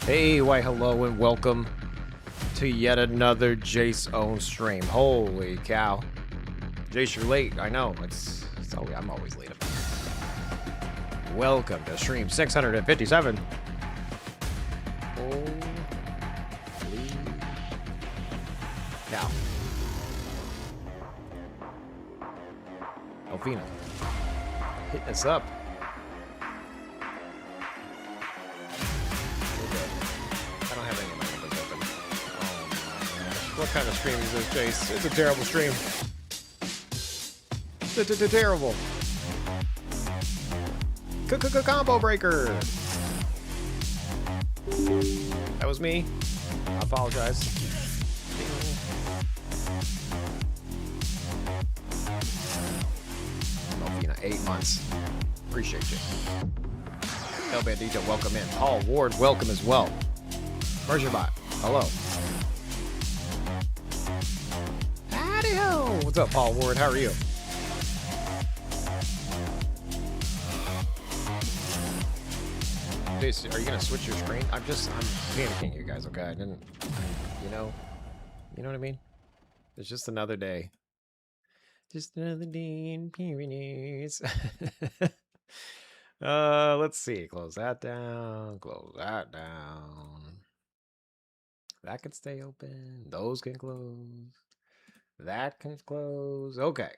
Hey, why hello and welcome to yet another Jace own stream. Holy cow. Jace, you're late. I know. I'm always late. Welcome to stream 657. Holy. Now. Elvina. Hitting us up. What kind of stream is this, Jace? It's a terrible stream. It's terrible. Combo breaker. That was me. I apologize. Melvina, 8 months. Appreciate you. El Bandito, welcome in. Paul Ward, welcome as well. Mergerbot, hello. What's up, Paul Ward? How are you? Jace, are you gonna switch your screen? I'm panicking, you guys. Okay, you know what I mean? It's just another day. Just another day in Pyrenees. Let's see. Close that down. Close that down. That can stay open. Those can close. That can close. Okay.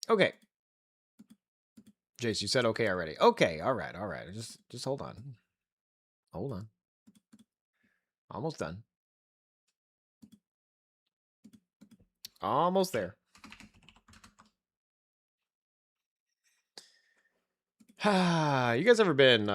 Okay. Jace, you said okay already. Okay. All right. All right. Just hold on. Hold on. Almost done. Almost there. You guys ever been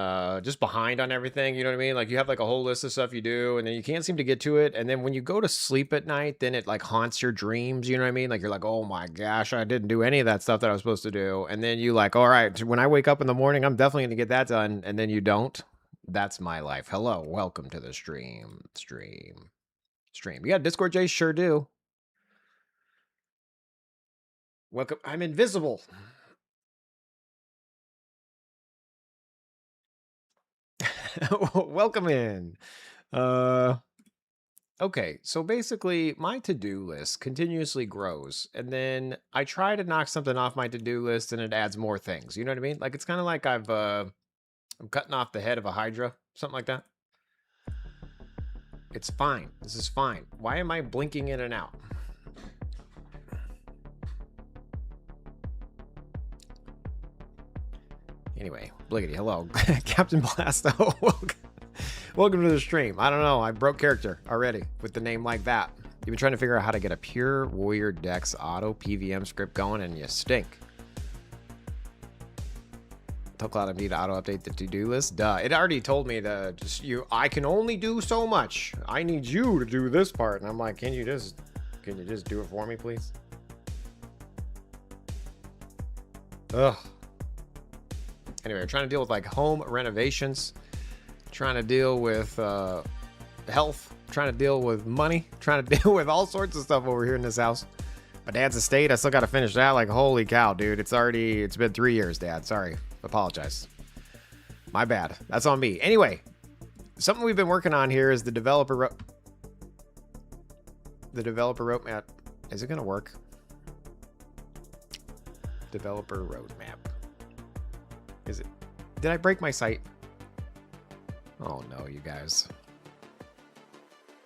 just behind on everything? You know what I mean? Like you have like a whole list of stuff you do and then you can't seem to get to it. And then when you go to sleep at night, then it like haunts your dreams. You know what I mean? Like you're like, oh my gosh, I didn't do any of that stuff that I was supposed to do. And then you like, all right, when I wake up in the morning, I'm definitely going to get that done. And then you don't. That's my life. Hello. Welcome to the stream. You got Discord, Jay? Sure do. Welcome. I'm invisible. Welcome in. Okay, so basically my to-do list continuously grows and then I try to knock something off my to-do list and it adds more things. You know what I mean? Like it's kind of like I'm cutting off the head of a hydra, something like that. It's fine. This is fine. Why am I blinking in and out? Anyway, Bliggity, hello. Captain Blasto, welcome to the stream. I don't know, I broke character already with the name like that. You've been trying to figure out how to get a pure warrior dex auto PVM script going and you stink. Tell Cloud MD to auto update the to-do list. Duh, it already told me to I can only do so much. I need you to do this part. And I'm like, can you just do it for me, please? Ugh. Anyway, we're trying to deal with like home renovations, trying to deal with health, trying to deal with money, trying to deal with all sorts of stuff over here in this house. My dad's estate, I still got to finish that. Like, holy cow, dude. It's been 3 years, Dad. Sorry. Apologize. My bad. That's on me. Anyway, something we've been working on here is the developer roadmap. Is it going to work? Developer roadmap. Is it? Did I break my site? Oh no, you guys.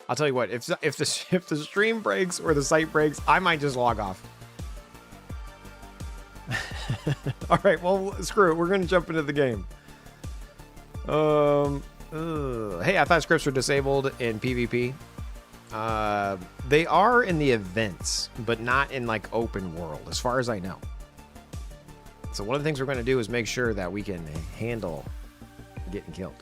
I'll tell you what, if the stream breaks or the site breaks, I might just log off. All right, well, screw it. We're going to jump into the game. Hey, I thought scripts were disabled in PvP. They are in the events, but not in like open world, as far as I know. So one of the things we're going to do is make sure that we can handle getting killed.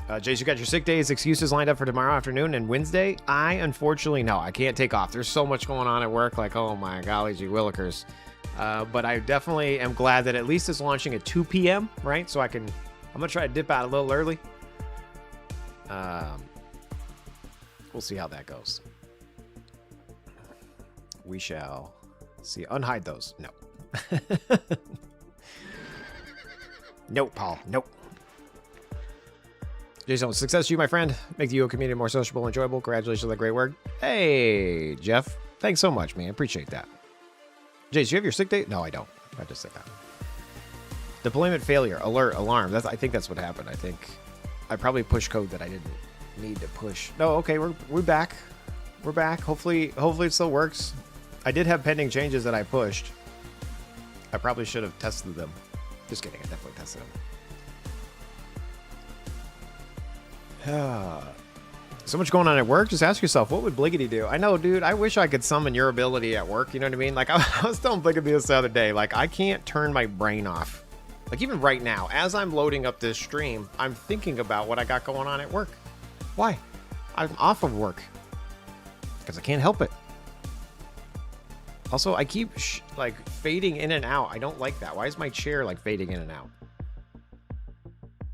Jace, you got your sick days excuses lined up for tomorrow afternoon and Wednesday? I unfortunately no, I can't take off. There's so much going on at work, like, oh my golly gee willikers. But I definitely am glad that at least it's launching at 2 p.m., right? So I'm going to try to dip out a little early. We'll see how that goes. We shall see. Unhide those. No. Nope, Paul. Nope. Jason, success to you, my friend. Make the UO community more sociable and enjoyable. Congratulations on that great work. Hey, Jeff. Thanks so much, man. Appreciate that. Jace, do you have your sick date? No, I don't. I just said that. Deployment failure. Alert. Alarm. I think that's what happened. I think I probably pushed code that I didn't need to push. No, okay. We're back. We're back. Hopefully it still works. I did have pending changes that I pushed. I probably should have tested them. Just kidding. I definitely tested them. So much going on at work. Just ask yourself, what would Bliggity do? I know, dude. I wish I could summon your ability at work. You know what I mean? Like, I was telling Bliggity this the other day. Like, I can't turn my brain off. Like, even right now, as I'm loading up this stream, I'm thinking about what I got going on at work. Why? I'm off of work. Because I can't help it. Also, I keep, like, fading in and out. I don't like that. Why is my chair, like, fading in and out?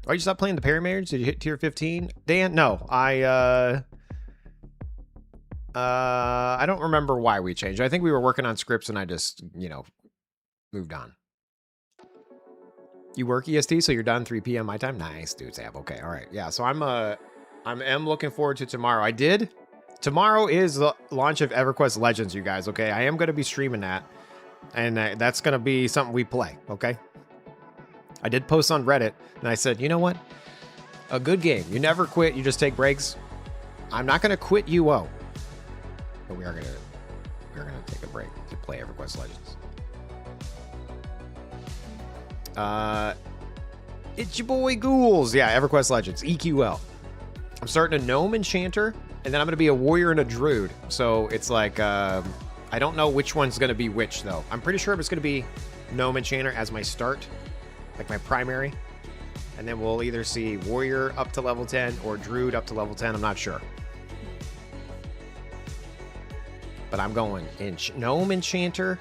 Why'd you stop playing the Parry Mage? Did you hit tier 15? Dan? No. I don't remember why we changed. I think we were working on scripts and I just, you know, moved on. You work EST, so you're done 3 p.m. my time? Nice, dude, Zab. Okay, all right. Yeah, so I'm looking forward to tomorrow. I did. Tomorrow is the launch of EverQuest Legends, you guys, okay? I am going to be streaming that, and that's going to be something we play, okay? I did post on Reddit, and I said, you know what? A good game. You never quit. You just take breaks. I'm not going to quit UO, but we are going to take a break to play EverQuest Legends. It's your boy Ghouls. Yeah, EverQuest Legends, EQL. I'm starting a Gnome Enchanter, and then I'm going to be a Warrior and a Druid. So it's like, I don't know which one's going to be which, though. I'm pretty sure it's going to be Gnome Enchanter as my start, like my primary. And then we'll either see Warrior up to level 10 or Druid up to level 10. I'm not sure. But I'm going Gnome Enchanter,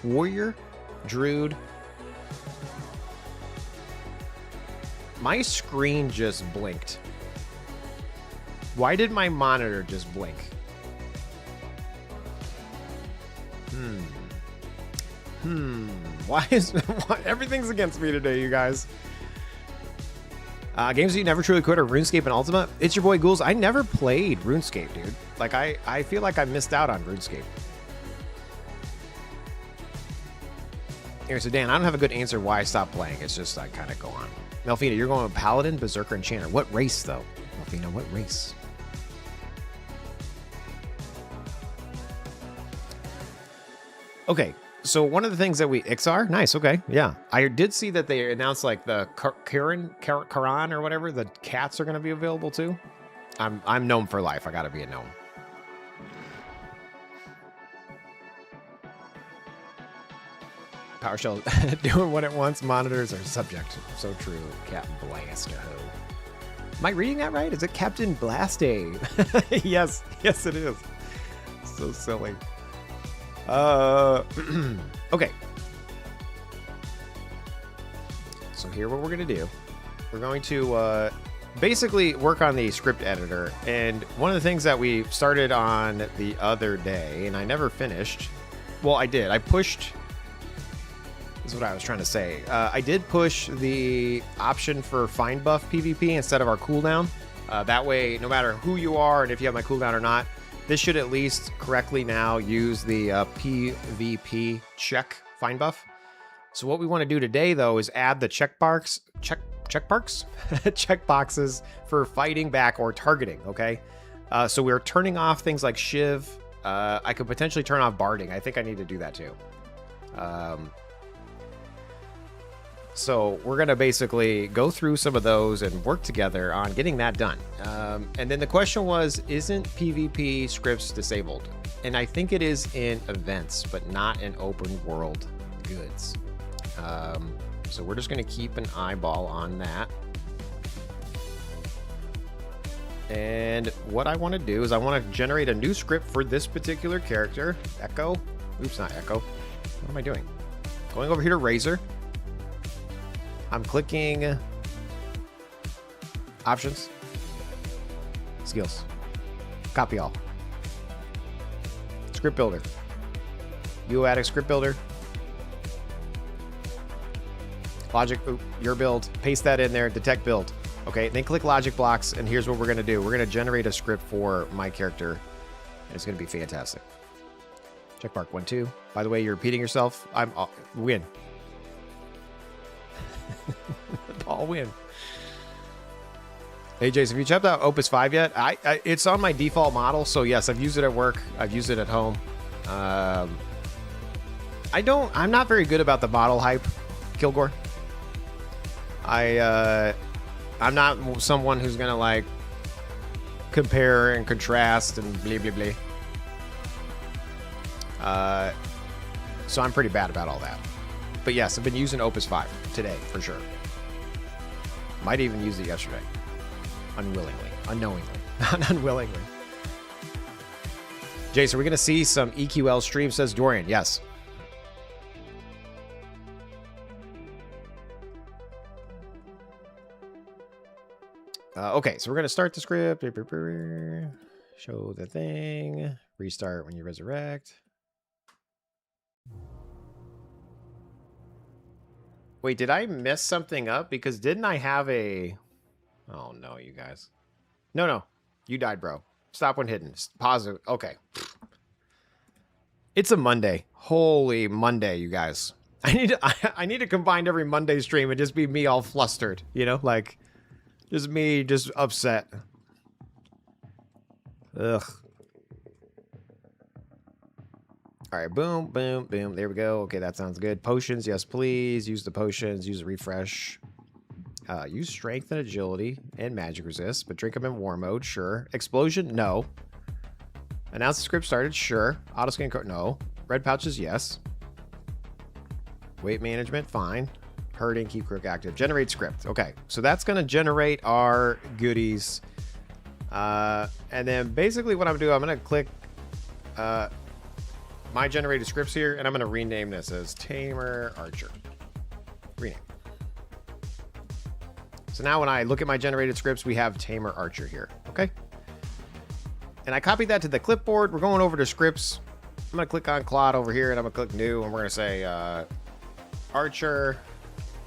Warrior, Druid. My screen just blinked. Why did my monitor just blink? Why is everything's against me today, you guys? Games that you never truly quit are RuneScape and Ultima. It's your boy Ghouls. I never played RuneScape, dude. Like, I feel like I missed out on RuneScape. Here, so Dan, I don't have a good answer why I stopped playing. It's just I kind of go on. Melfina, you're going with Paladin, Berserker, Enchanter. What race, though? Melfina, what race? Okay, so one of the things that we... Ixar? Nice, okay, yeah. I did see that they announced, like, the Karan or whatever. The cats are going to be available, too. I'm gnome for life. I got to be a gnome. PowerShell doing what it wants. Monitors are subject. So true. Captain Blaster. Am I reading that right? Is it Captain Blaste? Yes. Yes, it is. So silly. Okay. So here what we're going to do. We're going to basically work on the script editor. And one of the things that we started on the other day, and I never finished. Well, I did. I pushed... Is what I was trying to say. I did push the option for find buff PvP instead of our cooldown. That way, no matter who you are and if you have my cooldown or not, this should at least correctly now use the PvP check find buff. So what we want to do today, though, is add the checkboxes for fighting back or targeting. Okay, so we're turning off things like Shiv. I could potentially turn off barding. I think I need to do that too. So we're going to basically go through some of those and work together on getting that done. And then the question was, isn't PvP scripts disabled? And I think it is in events, but not in open world goods. So we're just going to keep an eyeball on that. And what I want to do is I want to generate a new script for this particular character. Echo. Oops, not Echo. What am I doing? Going over here to Razor. I'm clicking Options, Skills, Copy all. Script builder. UOAddicts script builder. Logic, your build. Paste that in there. Detect build. Okay, then click logic blocks, and here's what we're going to do. We're going to generate a script for my character, and it's going to be fantastic. Check mark 1, 2. By the way, you're repeating yourself. I'm win. I'll win. Hey, Jason, have you checked out Opus 5 yet? It's on my default model, so yes, I've used it at work. I've used it at home. I'm not very good about the model hype, Kilgore. I'm not someone who's gonna like compare and contrast and blah blah blah. So I'm pretty bad about all that. But yes, I've been using Opus 5 today for sure. Might even use it yesterday. Unwillingly. Unknowingly. Not unwillingly. Jason, are we going to see some EQL stream, says Dorian. Yes. Okay, so we're going to start the script. Show the thing. Restart when you resurrect. Wait, did I mess something up? Because didn't I have a... Oh, no, you guys. No. You died, bro. Stop when hidden. Pause. Okay. It's a Monday. Holy Monday, you guys. I need to combine every Monday stream and just be me all flustered. You know, like, just me just upset. Ugh. All right, boom, boom, boom. There we go. Okay, that sounds good. Potions, yes, please. Use the potions. Use a refresh. Use strength and agility and magic resist, but drink them in war mode, sure. Explosion, no. Announce the script started, sure. Auto scan code, no. Red pouches, yes. Weight management, fine. Herding, keep crook active. Generate script. Okay, so that's going to generate our goodies. And then basically what I'm going to do, I'm going to click my generated scripts here, and I'm going to rename this as Tamer Archer. Rename. So now when I look at my generated scripts, we have Tamer Archer here, okay? And I copied that to the clipboard. We're going over to scripts. I'm going to click on Claude over here, and I'm going to click new, and we're going to say Archer,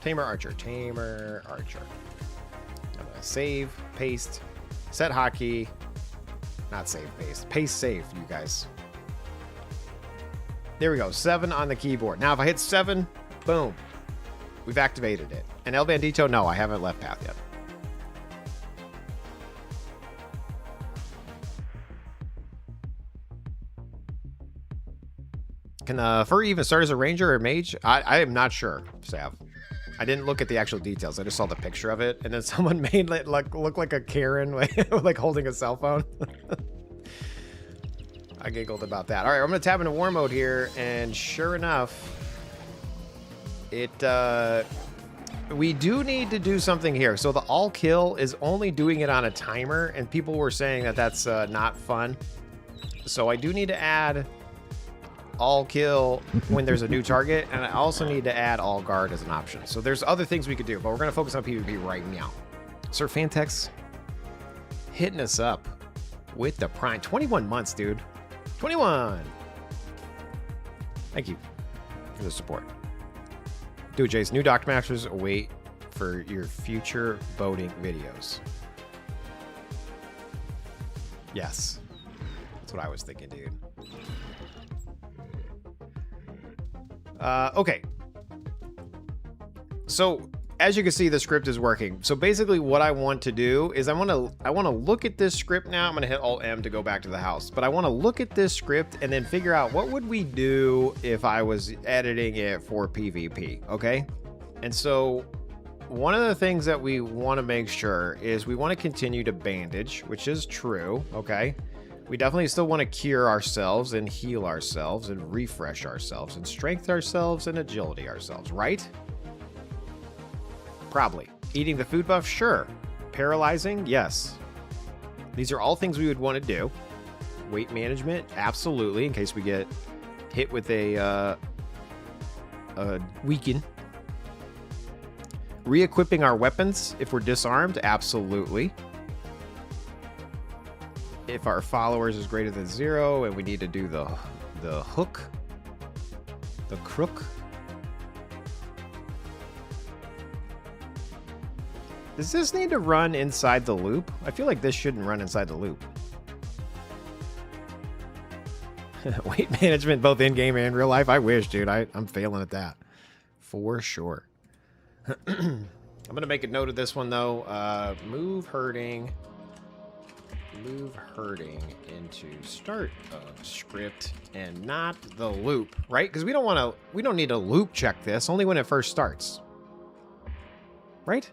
Tamer Archer, Tamer Archer. I'm going to save, paste, set hotkey, not save, paste, save, you guys. There we go, 7 on the keyboard. Now if I hit 7, boom, we've activated it. And El Bandito, no, I haven't left path yet. Can Furry even start as a ranger or mage? I am not sure, Sav. I didn't look at the actual details. I just saw the picture of it, and then someone made it like look like a Karen, like holding a cell phone. I giggled about that. All right, I'm gonna tab into war mode here, and sure enough, we do need to do something here. So the all kill is only doing it on a timer, and people were saying that that's not fun. So I do need to add all kill when there's a new target, and I also need to add all guard as an option. So there's other things we could do, but we're gonna focus on PvP right now. Sir Fantex hitting us up with the prime. 21 months, dude. 21. Thank you for the support. Do it, Jace. New Doctor Masters await for your future boating videos. Yes. That's what I was thinking, dude. Okay. So, as you can see, the script is working. So basically what I want to do is I want to look at this script now. I'm going to hit Alt-M to go back to the house. But I want to look at this script and then figure out what would we do if I was editing it for PvP, okay? And so one of the things that we want to make sure is we want to continue to bandage, which is true, okay? We definitely still want to cure ourselves and heal ourselves and refresh ourselves and strength ourselves and agility ourselves, right? Probably. Eating the food buff? Sure. Paralyzing? Yes. These are all things we would want to do. Weight management? Absolutely, in case we get hit with a weaken. Re-equipping our weapons if we're disarmed? Absolutely. if our followers is greater than 0, and we need to do the hook, the crook. Does this need to run inside the loop? I feel like this shouldn't run inside the loop. Weight management, both in-game and real life. I wish, dude. I'm failing at that. For sure. I'm going to make a note of this one, though. Move herding into start of script and not the loop, right? Because we don't need to loop check this, only when it first starts. Right?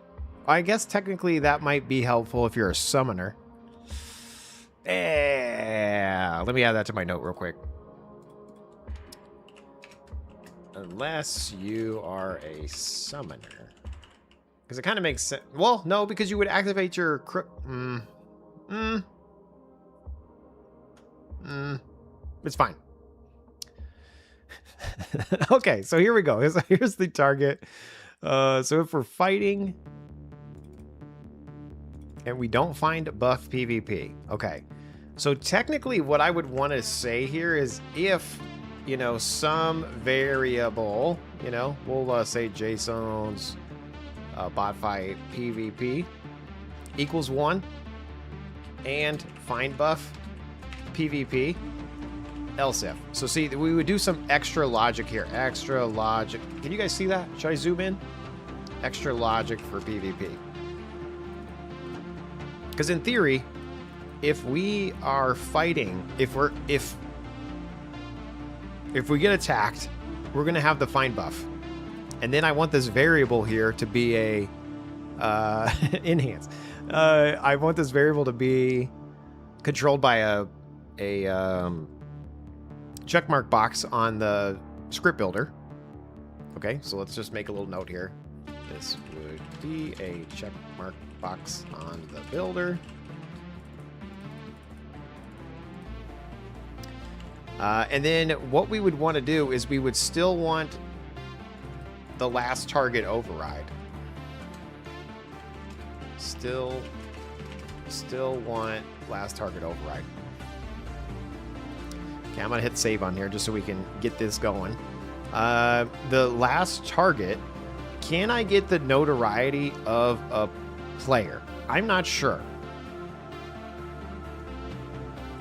I guess technically that might be helpful if you're a summoner. Let me add that to my note real quick. Unless you are a summoner. Because it kind of makes sense. Well, no, because you would activate your... It's fine. Okay, so here we go. Here's the target. So if we're fighting... and we don't find buff PvP. Okay. So technically what I would want to say here is if, you know, some variable, you know, we'll say JSON's bot fight PvP equals 1 and find buff PvP else if. So see, we would do some extra logic here. Extra logic. Can you guys see that? Should I zoom in? Extra logic for PvP. Because in theory, if we are fighting, if we get attacked, we're gonna have the find buff, and then I want this variable here to be a enhance. I want this variable to be controlled by a checkmark box on the script builder. Okay, so let's just make a little note here. This would be a checkmark box on the builder. And then what we would want to do is we would still want the last target override. Still want last target override. Okay, I'm gonna hit save on here just so we can get this going. The last target, can I get the notoriety of a player? I'm not sure.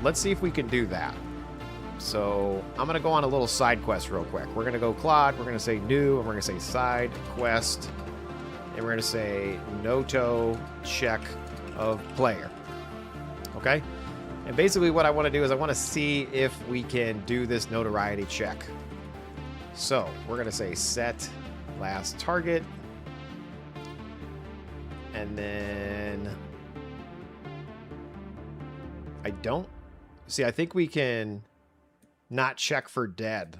Let's see if we can do that. So I'm going to go on a little side quest real quick. We're going to go Claude. We're going to say new, and we're going to say side quest. And we're going to say noto check of player. Okay? And basically what I want to do is I want to see if we can do this notoriety check. So we're going to say set last target. And then I don't see, I think we can not check for dead.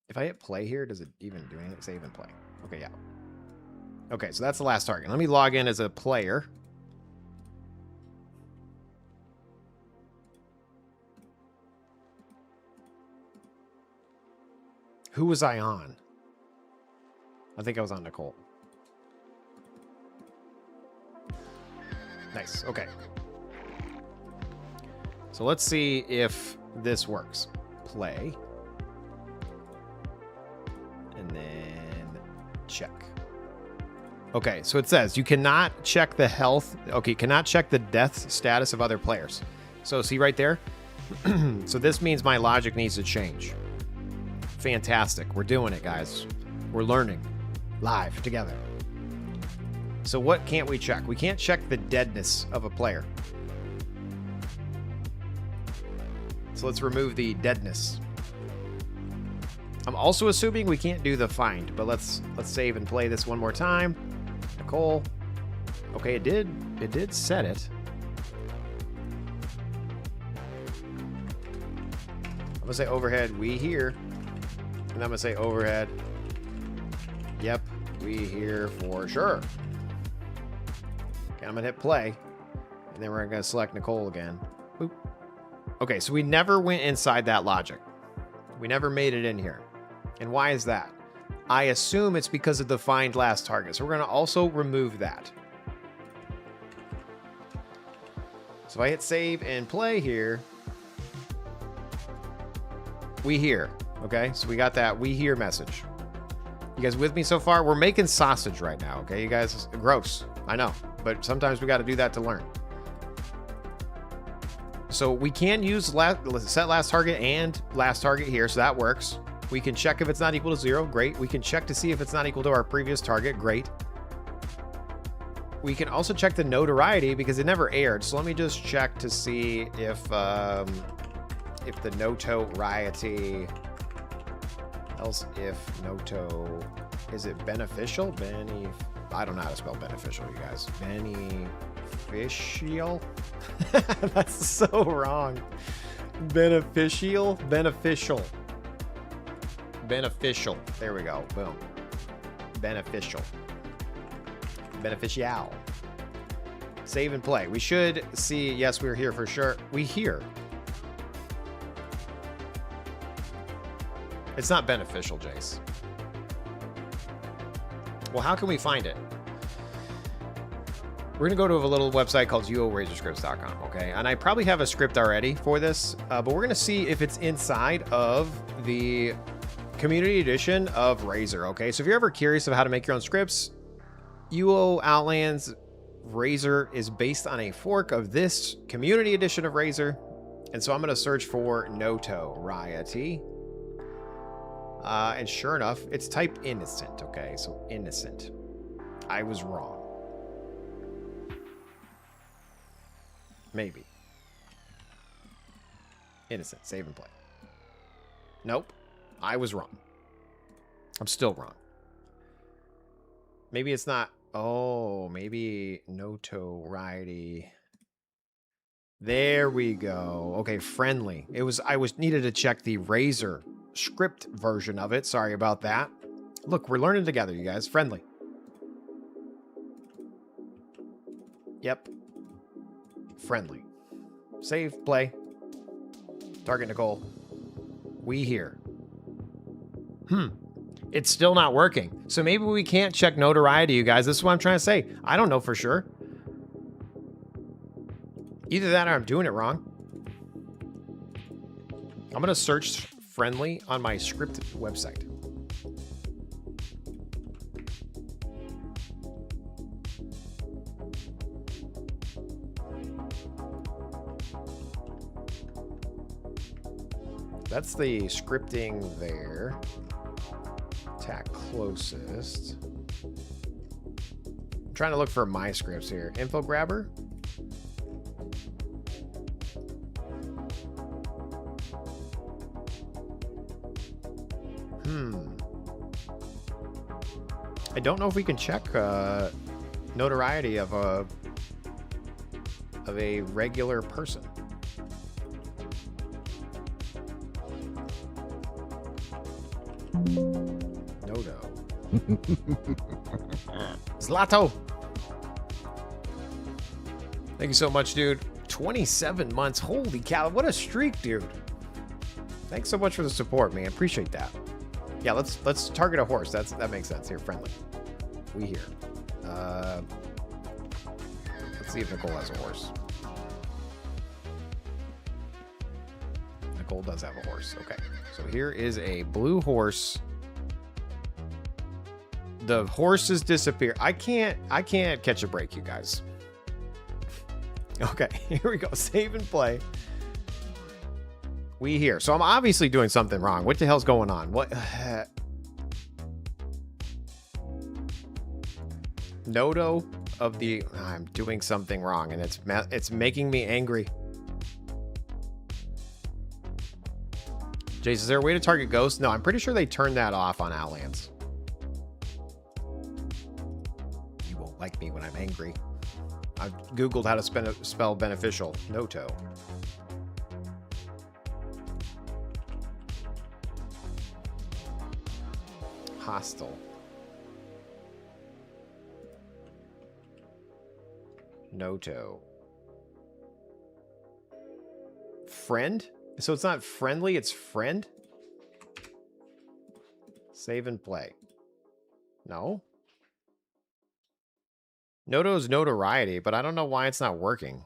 If I hit play here, does it even do anything? Save and play. Okay, yeah. Okay, so that's the last target. Let me log in as a player. Who was I on? I think I was on Nicole. Nice. Okay. So let's see if this works. Play. And then check. Okay, so it says you cannot check the health. Okay, cannot check the death status of other players. So see right there? So this means my logic needs to change. Fantastic. We're doing it, guys. We're learning live together. So what can't we check? We can't check the deadness of a player. So let's remove the deadness. I'm also assuming we can't do the find, but let's save and play this one more time. Nicole. Okay, it did set it. I'm gonna say overhead, we here. And I'm gonna say overhead. Yep, we here for sure. Okay, I'm gonna hit play. And then we're gonna select Nicole again. Boop. Okay, so we never went inside that logic. We never made it in here. And why is that? I assume it's because of the find last target. So we're going to also remove that. So if I hit save and play here, we hear. Okay, so we got that we hear message. You guys with me so far? We're making sausage right now, okay? You guys, gross. I know, but sometimes we got to do that to learn. So we can use set last target and last target here, so that works. We can check if it's not equal to 0. Great. We can check to see if it's not equal to our previous target. Great. We can also check the notoriety because it never aired. So let me just check to see if the notoriety, else if noto, is it beneficial? I don't know how to spell beneficial, you guys. Beneficial? That's so wrong. Beneficial? Beneficial. Beneficial. There we go. Boom. Beneficial. Beneficial. Save and play. We should see. Yes, we're here for sure. We hear. It's not beneficial, Jace. Well, how can we find it? We're going to go to a little website called UORazorScripts.com, okay? And I probably have a script already for this, but we're going to see if it's inside of the community edition of Razor, okay? So if you're ever curious of how to make your own scripts, UO Outlands Razor is based on a fork of this community edition of Razor. And so I'm going to search for notoriety. And sure enough, it's type innocent, okay? So innocent. I was wrong. Maybe. Innocent. Save and play. Nope. I was wrong. I'm still wrong. Maybe it's not. Oh, maybe notoriety. There we go. Okay, friendly. I needed to check the Razor script version of it. Sorry about that. Look, we're learning together, you guys. Friendly. Yep. Friendly. Save, play. Target Nicole. We hear. It's still not working. So maybe we can't check notoriety, you guys. This is what I'm trying to say. I don't know for sure. Either that or I'm doing it wrong. I'm going to search friendly on my script website. That's the scripting there. Attack closest. I'm trying to look for my scripts here. Info grabber. I don't know if we can check notoriety of a regular person. Nodo. Zlato. Thank you so much, dude. 27 months. Holy cow. What a streak, dude. Thanks so much for the support, man. Appreciate that. Yeah, let's target a horse. That makes sense here. Friendly. We hear. Let's see if Nicole has a horse. Nicole does have a horse. Okay. So here is a blue horse. The horses disappear. I can't catch a break, you guys. Okay, here we go. Save and play. We hear. So I'm obviously doing something wrong. What the hell's going on? What? Nodo of the... I'm doing something wrong, and it's making me angry. Jace, is there a way to target ghosts? No, I'm pretty sure they turned that off on Outlands. You won't like me when I'm angry. I've Googled how to spell beneficial. Noto. Hostile. Noto. Friend? So it's not friendly, it's friend? Save and play. No. Noto's notoriety, but I don't know why it's not working.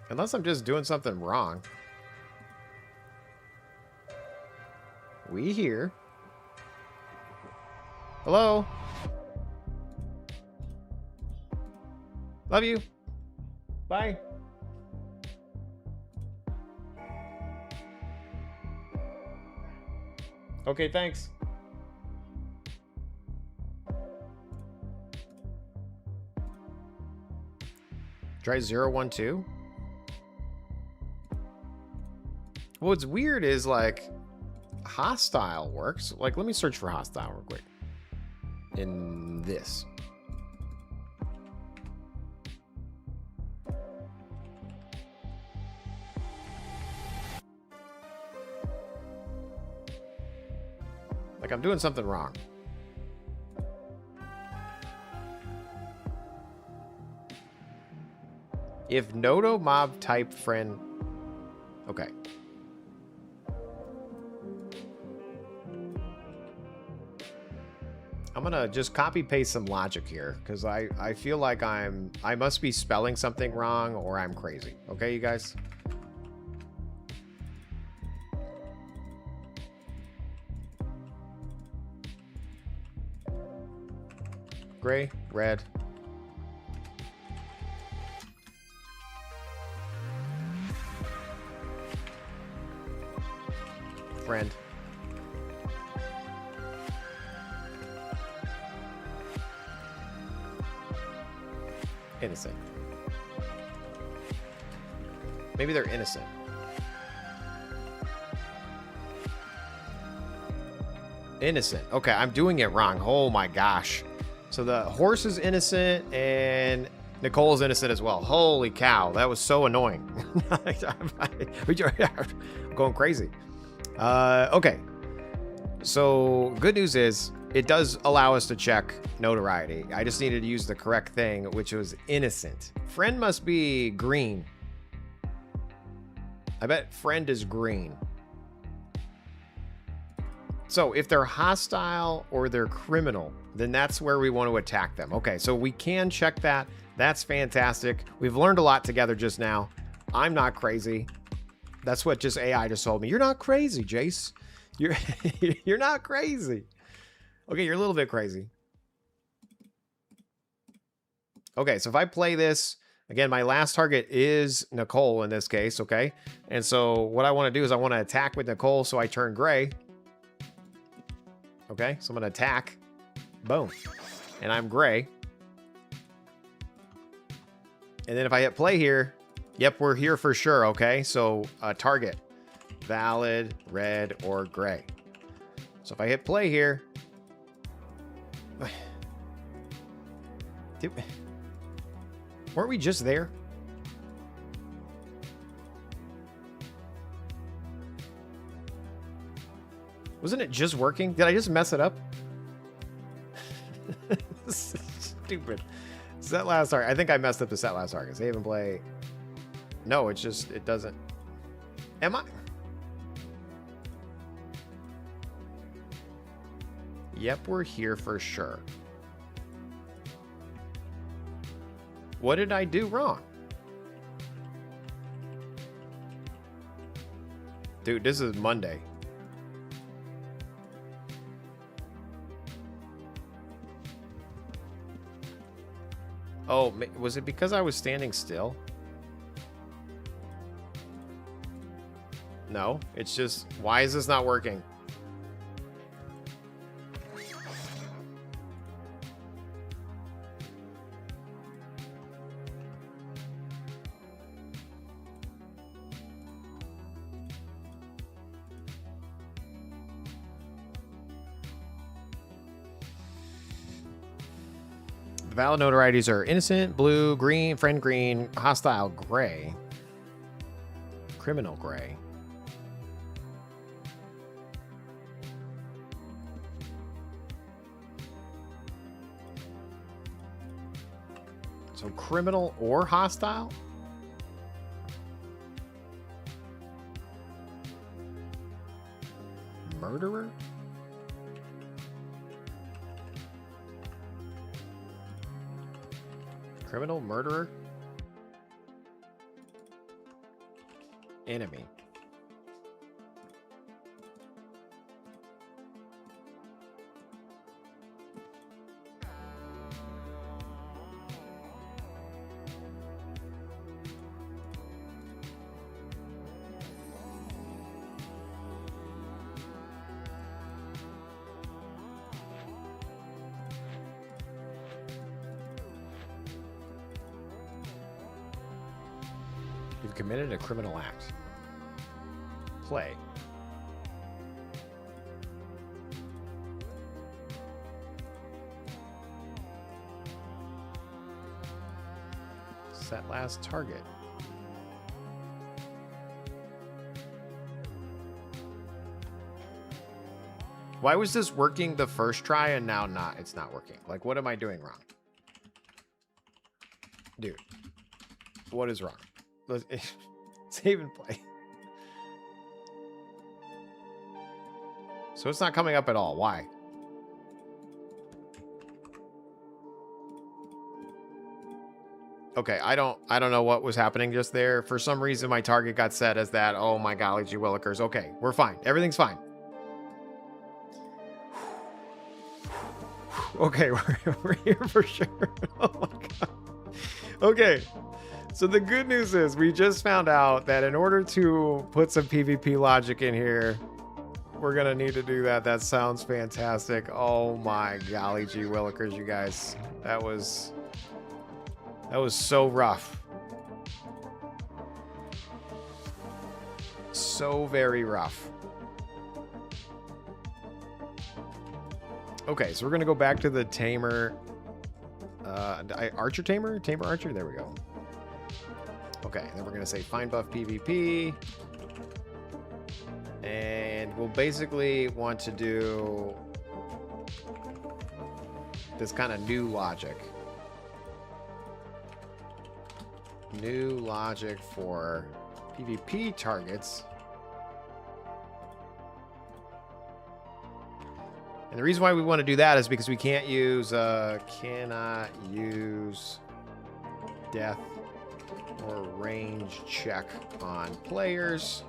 Unless I'm just doing something wrong. We here. Hello? Love you. Bye. Okay, thanks. Try 012. What's weird is like hostile works. Like, let me search for hostile real quick. In this. Like, I'm doing something wrong. If Noto mob type friend... Okay. I'm gonna just copy paste some logic here because I feel like I must be spelling something wrong or I'm crazy. Okay, you guys? Gray, red. Friend. Innocent. Maybe they're innocent. Innocent. Okay, I'm doing it wrong. Oh my gosh. So the horse is innocent and Nicole is innocent as well. Holy cow. That was so annoying. I'm going crazy. Okay. So good news is it does allow us to check notoriety. I just needed to use the correct thing, which was innocent. Friend must be green. I bet friend is green. So if they're hostile or they're criminal, then that's where we want to attack them. Okay, so we can check that. That's fantastic. We've learned a lot together just now. I'm not crazy. That's what just AI just told me. You're not crazy, Jace. You're not crazy. Okay, you're a little bit crazy. Okay, so if I play this, again, my last target is Nicole in this case, okay? And so what I want to do is I want to attack with Nicole, so I turn gray. Okay, so I'm going to attack. Boom. And I'm gray. And then if I hit play here, yep, we're here for sure, okay? So target, valid, red, or gray. So if I hit play here, weren't we just there? Wasn't it just working? Did I just mess it up? Stupid. Set last target. I think I messed up the set last target. Save and play. No, it's just, it doesn't. Am I? Yep, we're here for sure. What did I do wrong? Dude, this is Monday. Oh, was it because I was standing still? No, it's just, why is this not working? Valid notorieties are innocent, blue, green, friend green, hostile, gray, criminal gray. So criminal or hostile? Murderer? Criminal, murderer, enemy. You've committed a criminal act. Play. Set last target. Why was this working the first try and now not? It's not working. Like, what am I doing wrong? Dude, what is wrong? Let's save and play. So it's not coming up at all. Why? Okay, I don't know what was happening just there. For some reason, my target got set as that. Oh my golly, gee willikers. Okay, we're fine. Everything's fine. Okay, we're here for sure. Oh my god. Okay. So the good news is we just found out that in order to put some PvP logic in here, we're going to need to do that. That sounds fantastic. Oh my golly gee willikers, you guys. That was so rough. So very rough. Okay, so we're going to go back to the Tamer. Archer Tamer? Tamer Archer? There we go. Okay, then we're going to say find buff PvP. And we'll basically want to do this kind of new logic. New logic for PvP targets. And the reason why we want to do that is because we can't use, cannot use death or range check on players.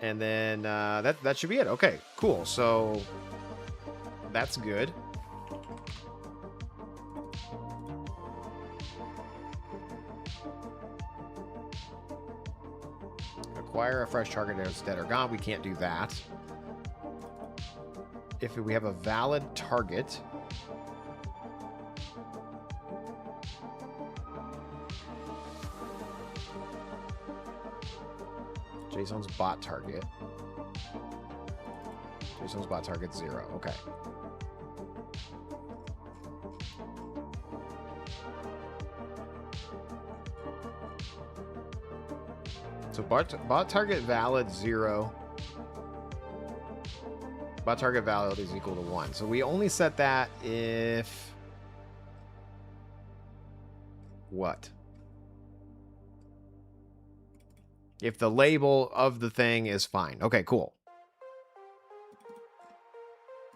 And then that should be it. Okay, cool. So that's good. Acquire a fresh target that's dead or gone. We can't do that. If we have a valid target, Jason's bot target. Jason's bot target 0. Okay. So bot target valid 0. Bot target valid is equal to 1. So we only set that if what? If the label of the thing is fine. Okay, cool.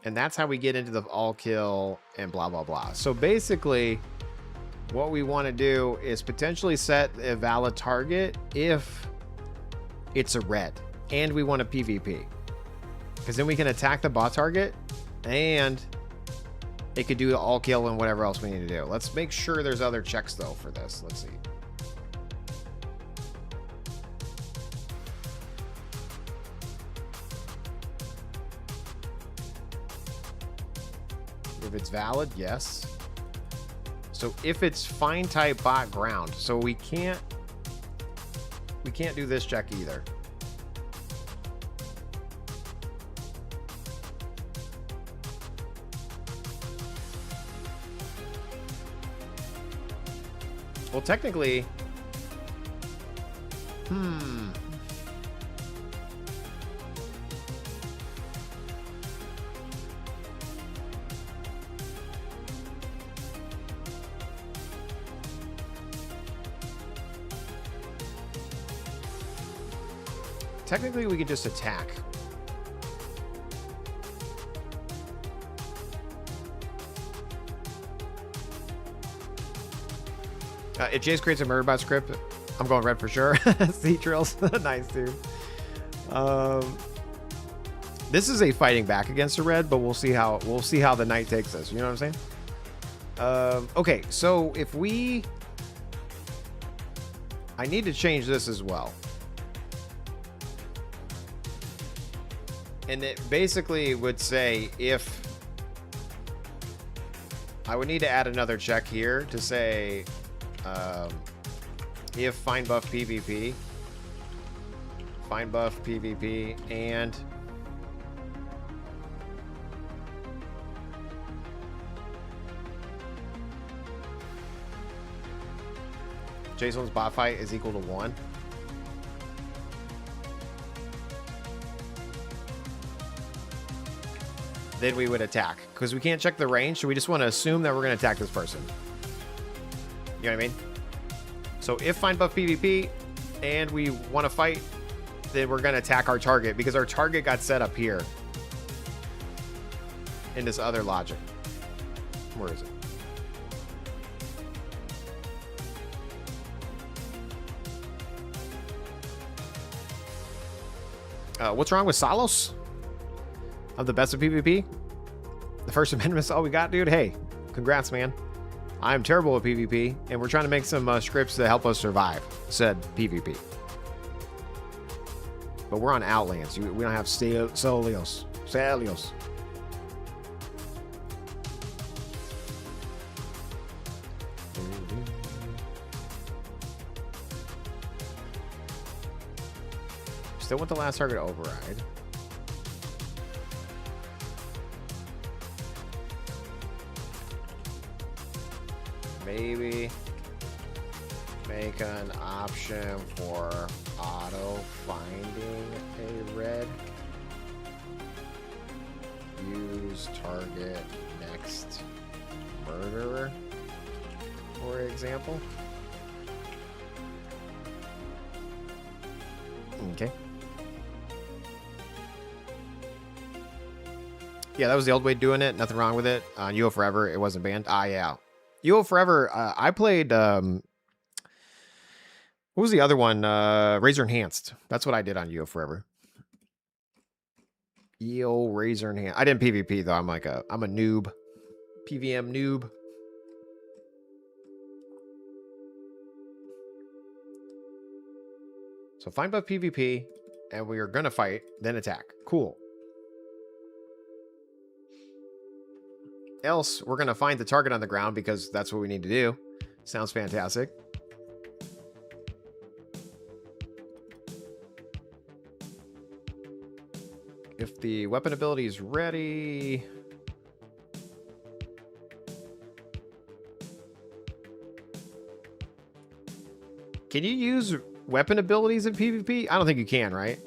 And that's how we get into the all kill and blah, blah, blah. So basically, what we want to do is potentially set a valid target if it's a red and we want a PvP. Because then we can attack the bot target and it could do the all kill and whatever else we need to do. Let's make sure there's other checks though for this. Let's see. If it's valid, yes. So if it's fine type bot ground, so we can't do this check either. Well, technically, technically we could just attack. If Jace creates a Murderbot script, I'm going red for sure. Sea Trails. Nice, dude. This is a fighting back against a red, but we'll see how the night takes us. You know what I'm saying? Okay, so if we... I need to change this as well. And it basically would say if... I would need to add another check here to say if find buff PvP, and Jason's bot fight is equal to 1. Then we would attack. Because we can't check the range, so we just want to assume that we're going to attack this person. You know what I mean? So if find buff PvP and we want to fight, then we're going to attack our target because our target got set up here in this other logic. Where is it? What's wrong with Salos? I'm the best of PvP? The First Amendment's all we got, dude? Hey, congrats, man. I'm terrible at PvP, and we're trying to make some scripts that help us survive, said PvP. But we're on Outlands. We don't have Celios. Still want the last target to override. Maybe make an option for auto finding a red. Use target next murderer, for example. Okay. Yeah, that was the old way of doing it. Nothing wrong with it. On UO Forever, it wasn't banned. Ah, yeah. UO Forever, I played... what was the other one? Razor Enhanced. That's what I did on UO Forever. EO Razor Enhanced. I didn't PvP, though. I'm a noob. PVM noob. So find buff PvP, and we are going to fight, then attack. Cool. Else, we're going to find the target on the ground because that's what we need to do. Sounds fantastic. If the weapon ability is ready... Can you use weapon abilities in PvP? I don't think you can, right?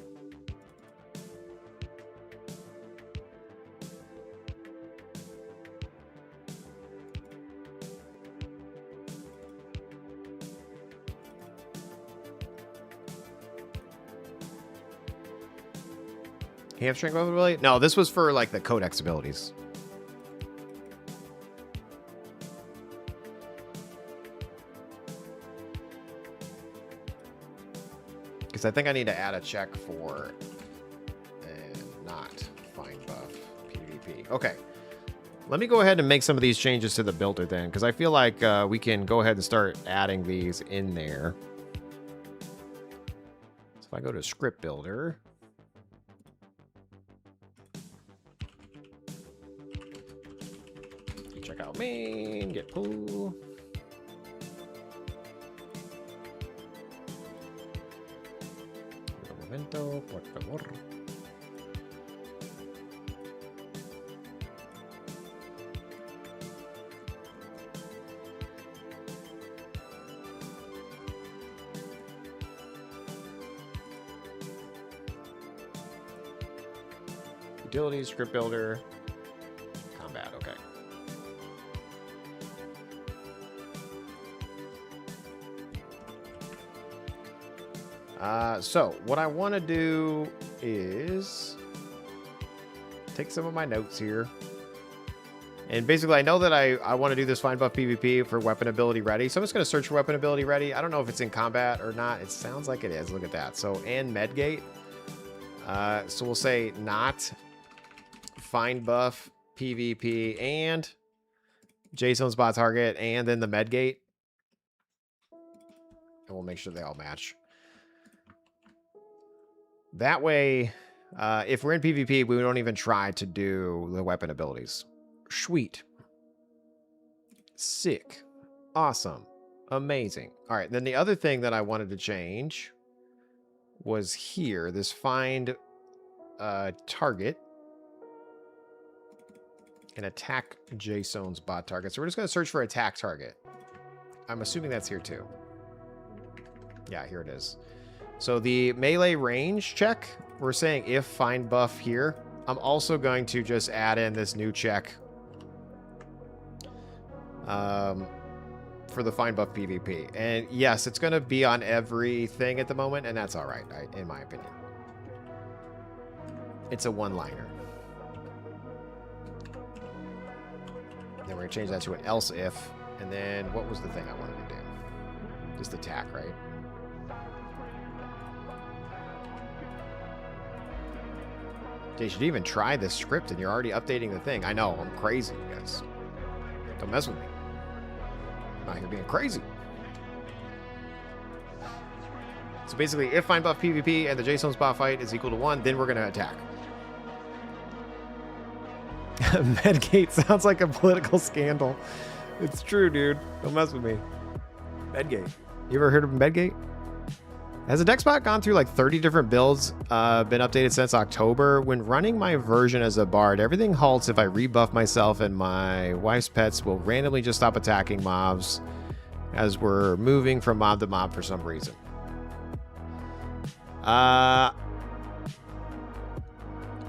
Hamstring weapon ability? No, this was for like the codex abilities. Because I think I need to add a check for not find buff PvP. Okay. Let me go ahead and make some of these changes to the builder then, because I feel like we can go ahead and start adding these in there. So if I go to script builder... Check out main, get pool. Un momento, por favor. Utilities, script builder, combat, okay. So what I want to do is take some of my notes here. And basically, I know that I want to do this find buff PvP for weapon ability ready. So I'm just going to search for weapon ability ready. I don't know if it's in combat or not. It sounds like it is. Look at that. So, and Medgate. So we'll say not find buff PvP and Jason's spot target and then the Medgate. And we'll make sure they all match. That way, if we're in PvP, we don't even try to do the weapon abilities. Sweet. Sick. Awesome. Amazing. All right, then the other thing that I wanted to change was here, this find target and attack Jason's bot target. So we're just going to search for attack target. I'm assuming that's here too. Yeah, here it is. So the melee range check, we're saying if find buff here. I'm also going to just add in this new check for the find buff PvP. And yes, it's going to be on everything at the moment, and that's all right, in my opinion. It's a one-liner. Then we're going to change that to an else if. And then what was the thing I wanted to do? Just attack, right? You should even try this script and you're already updating the thing. I know, I'm crazy, you guys. Don't mess with me. I'm out here being crazy. So basically, if find buff PvP and the Jason's spot fight is equal to 1, then we're going to attack. Medgate sounds like a political scandal. It's true, dude. Don't mess with me. Medgate. You ever heard of Medgate? Has the deck spot gone through like 30 different builds, been updated since October? When running my version as a bard, everything halts if I rebuff myself and my wife's pets will randomly just stop attacking mobs as we're moving from mob to mob for some reason.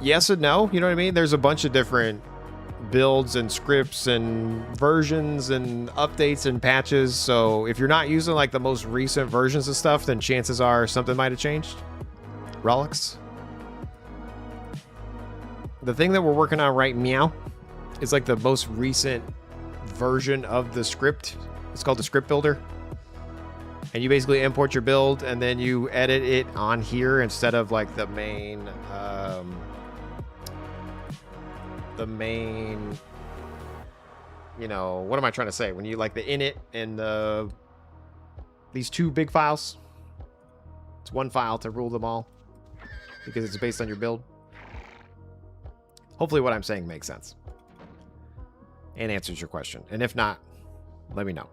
Yes and no, you know what I mean? There's a bunch of different builds and scripts and versions and updates and patches. So if you're not using like the most recent versions of stuff, then chances are something might have changed. Relics. The thing that we're working on right now is like the most recent version of the script. It's called the script builder. And you basically import your build and then you edit it on here instead of like the main you know, what am I trying to say? When you like the init and these two big files, it's one file to rule them all because it's based on your build. Hopefully what I'm saying makes sense and answers your question. And if not, let me know.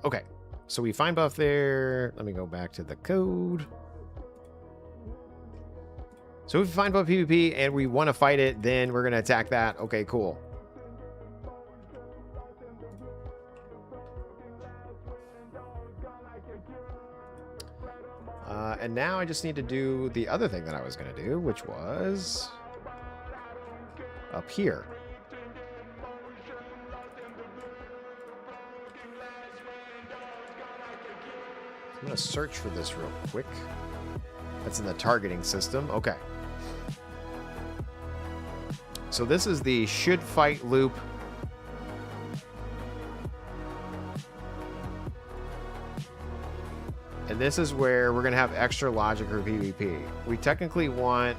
Okay. So we find buff there. Let me go back to the code. So if we find buff PvP and we want to fight it, then we're going to attack that. Okay, cool. And now I just need to do the other thing that I was going to do, which was up here. I'm going to search for this real quick. That's in the targeting system. Okay. So this is the should fight loop. And this is where we're going to have extra logic for PvP. We technically want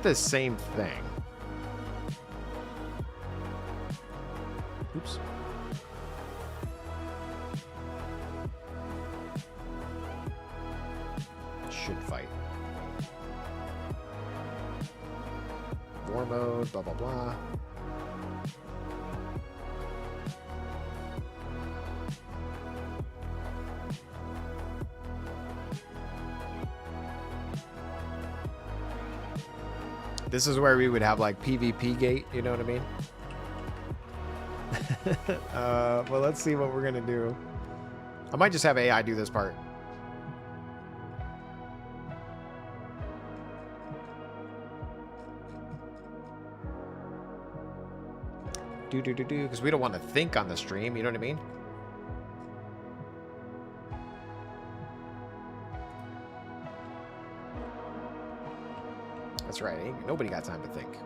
the same thing. Oops. Should fight. War mode, blah, blah, blah. This is where we would have like PvP gate, you know what I mean? Well, let's see what we're gonna do. I might just have AI do this part. Because we don't want to think on the stream, you know what I mean? That's right. Nobody got time to think.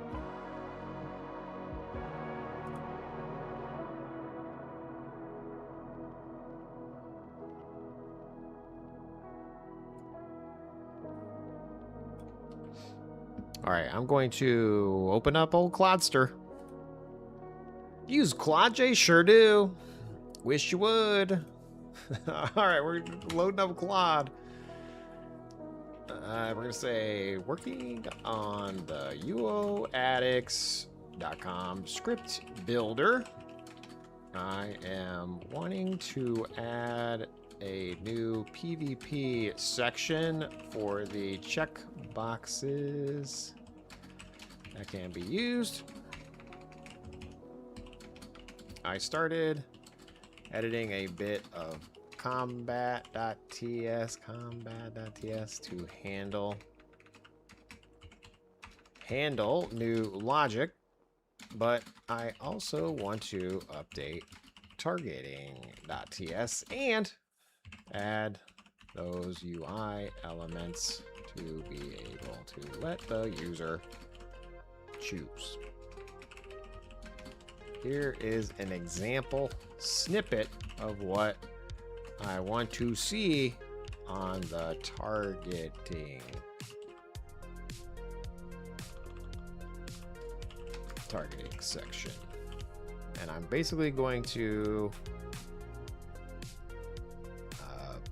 All right, I'm going to open up old Clodster. Use Claude J? Sure do. Wish you would. All right, we're loading up Claude. We're going to say working on the UOAddicts.com script builder. I am wanting to add a new PvP section for the check boxes that can be used. I started editing a bit of combat.ts to handle new logic, but I also want to update targeting.ts and add those UI elements to be able to let the user choose. Here is an example snippet of what I want to see on the targeting section. And I'm basically going to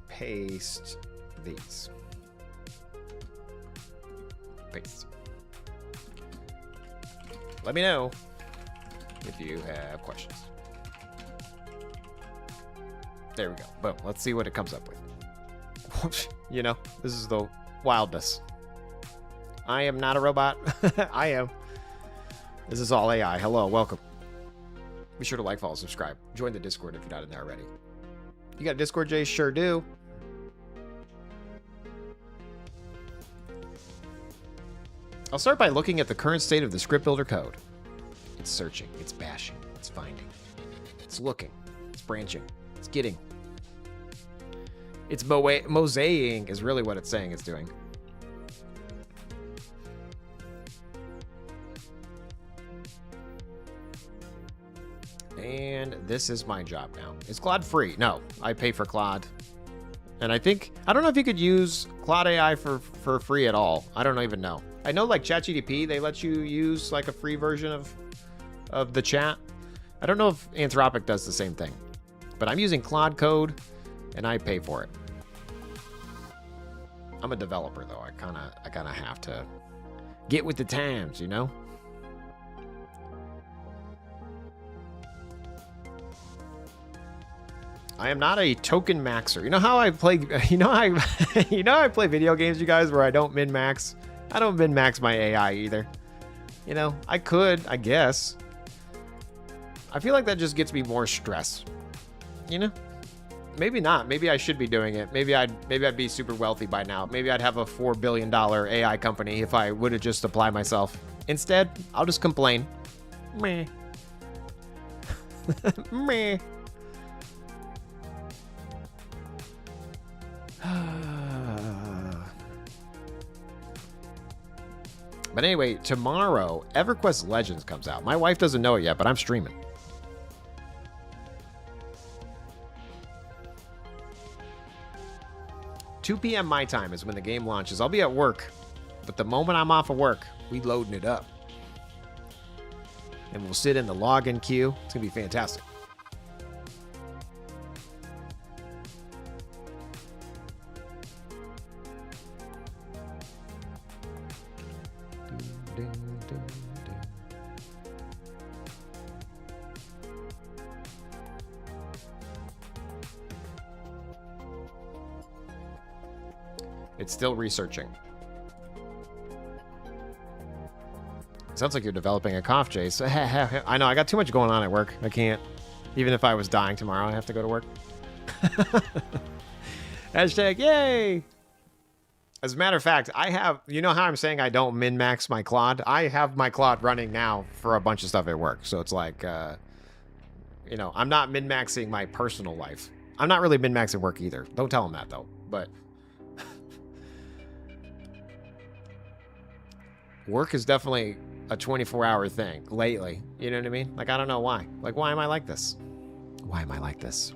paste these. Paste. Let me know if you have questions. There we go. Boom. Let's see what it comes up with. You know, this is the wildness. I am not a robot. I am. This is all AI. Hello, welcome. Be sure to like, follow, subscribe. Join the Discord if you're not in there already. You got a Discord, Jay? Sure do. I'll start by looking at the current state of the script builder code. It's searching, it's bashing, it's finding, it's looking, it's branching, it's getting. It's mosaicing is really what it's saying it's doing. And this is my job now. Is Claude free? No, I pay for Claude. And I don't know if you could use Claude AI for free at all. I don't even know. I know like ChatGPT, they let you use like a free version of the chat. I don't know if Anthropic does the same thing, but I'm using Claude Code and I pay for it. I'm a developer though. I kind of have to get with the times, you know? I am not a token maxer. You know how I play I play video games, you guys, where I don't min-max? I don't min-max my AI either. You know, I could, I guess. I feel like that just gets me more stress. You know? Maybe not. Maybe I should be doing it. Maybe I'd be super wealthy by now. Maybe I'd have a $4 billion AI company if I would have just applied myself. Instead, I'll just complain. Meh. Meh. But anyway, tomorrow, EverQuest Legends comes out. My wife doesn't know it yet, but I'm streaming. $2 p.m. my time is when the game launches. I'll be at work, but the moment I'm off of work, we loading it up. And we'll sit in the login queue. It's going to be fantastic. It's still researching. Sounds like you're developing a cough, Jace. I know, I got too much going on at work. I can't. Even if I was dying tomorrow, I have to go to work. Hashtag, yay! As a matter of fact, I have, you know how I'm saying I don't min-max my Claude? I have my Claude running now for a bunch of stuff at work. So it's like, you know, I'm not min-maxing my personal life. I'm not really min-maxing work either. Don't tell them that, though. But Work is definitely a 24-hour thing lately. You know what I mean? Like, I don't know why. Like, why am I like this? Why am I like this?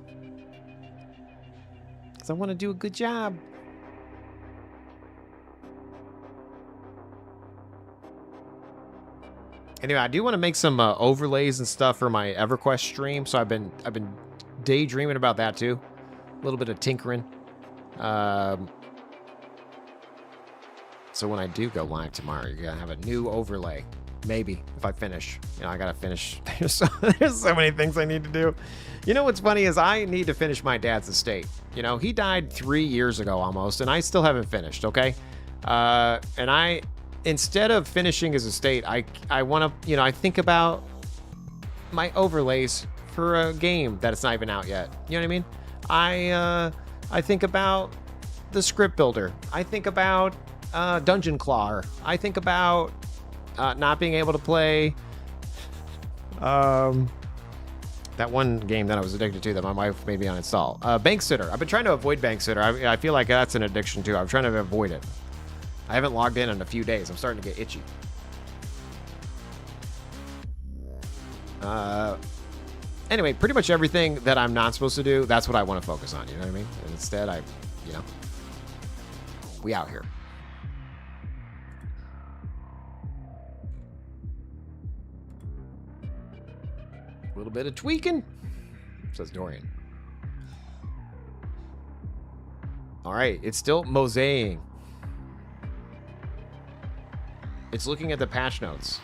Because I want to do a good job. Anyway, I do want to make some overlays and stuff for my EverQuest stream, so I've been daydreaming about that too. A little bit of tinkering. So when I do go live tomorrow, you're gonna have a new overlay. Maybe if I finish. You know, I gotta finish. There's so many things I need to do. You know what's funny is I need to finish my dad's estate. You know, he died 3 years ago almost, and I still haven't finished. Okay, and I. Instead of finishing his estate, I want to, you know, I think about my overlays for a game that it's not even out yet. You know what I mean? I think about the script builder. I think about Dungeon Clawer. I think about not being able to play that one game that I was addicted to that my wife made me uninstall. Banksitter. I've been trying to avoid Banksitter. I feel like that's an addiction too. I'm trying to avoid it. I haven't logged in a few days. I'm starting to get itchy. Anyway, pretty much everything that I'm not supposed to do, that's what I want to focus on. You know what I mean? And instead, you know, we out here. A little bit of tweaking, says Dorian. All right, it's still mosaicing. It's looking at the patch notes.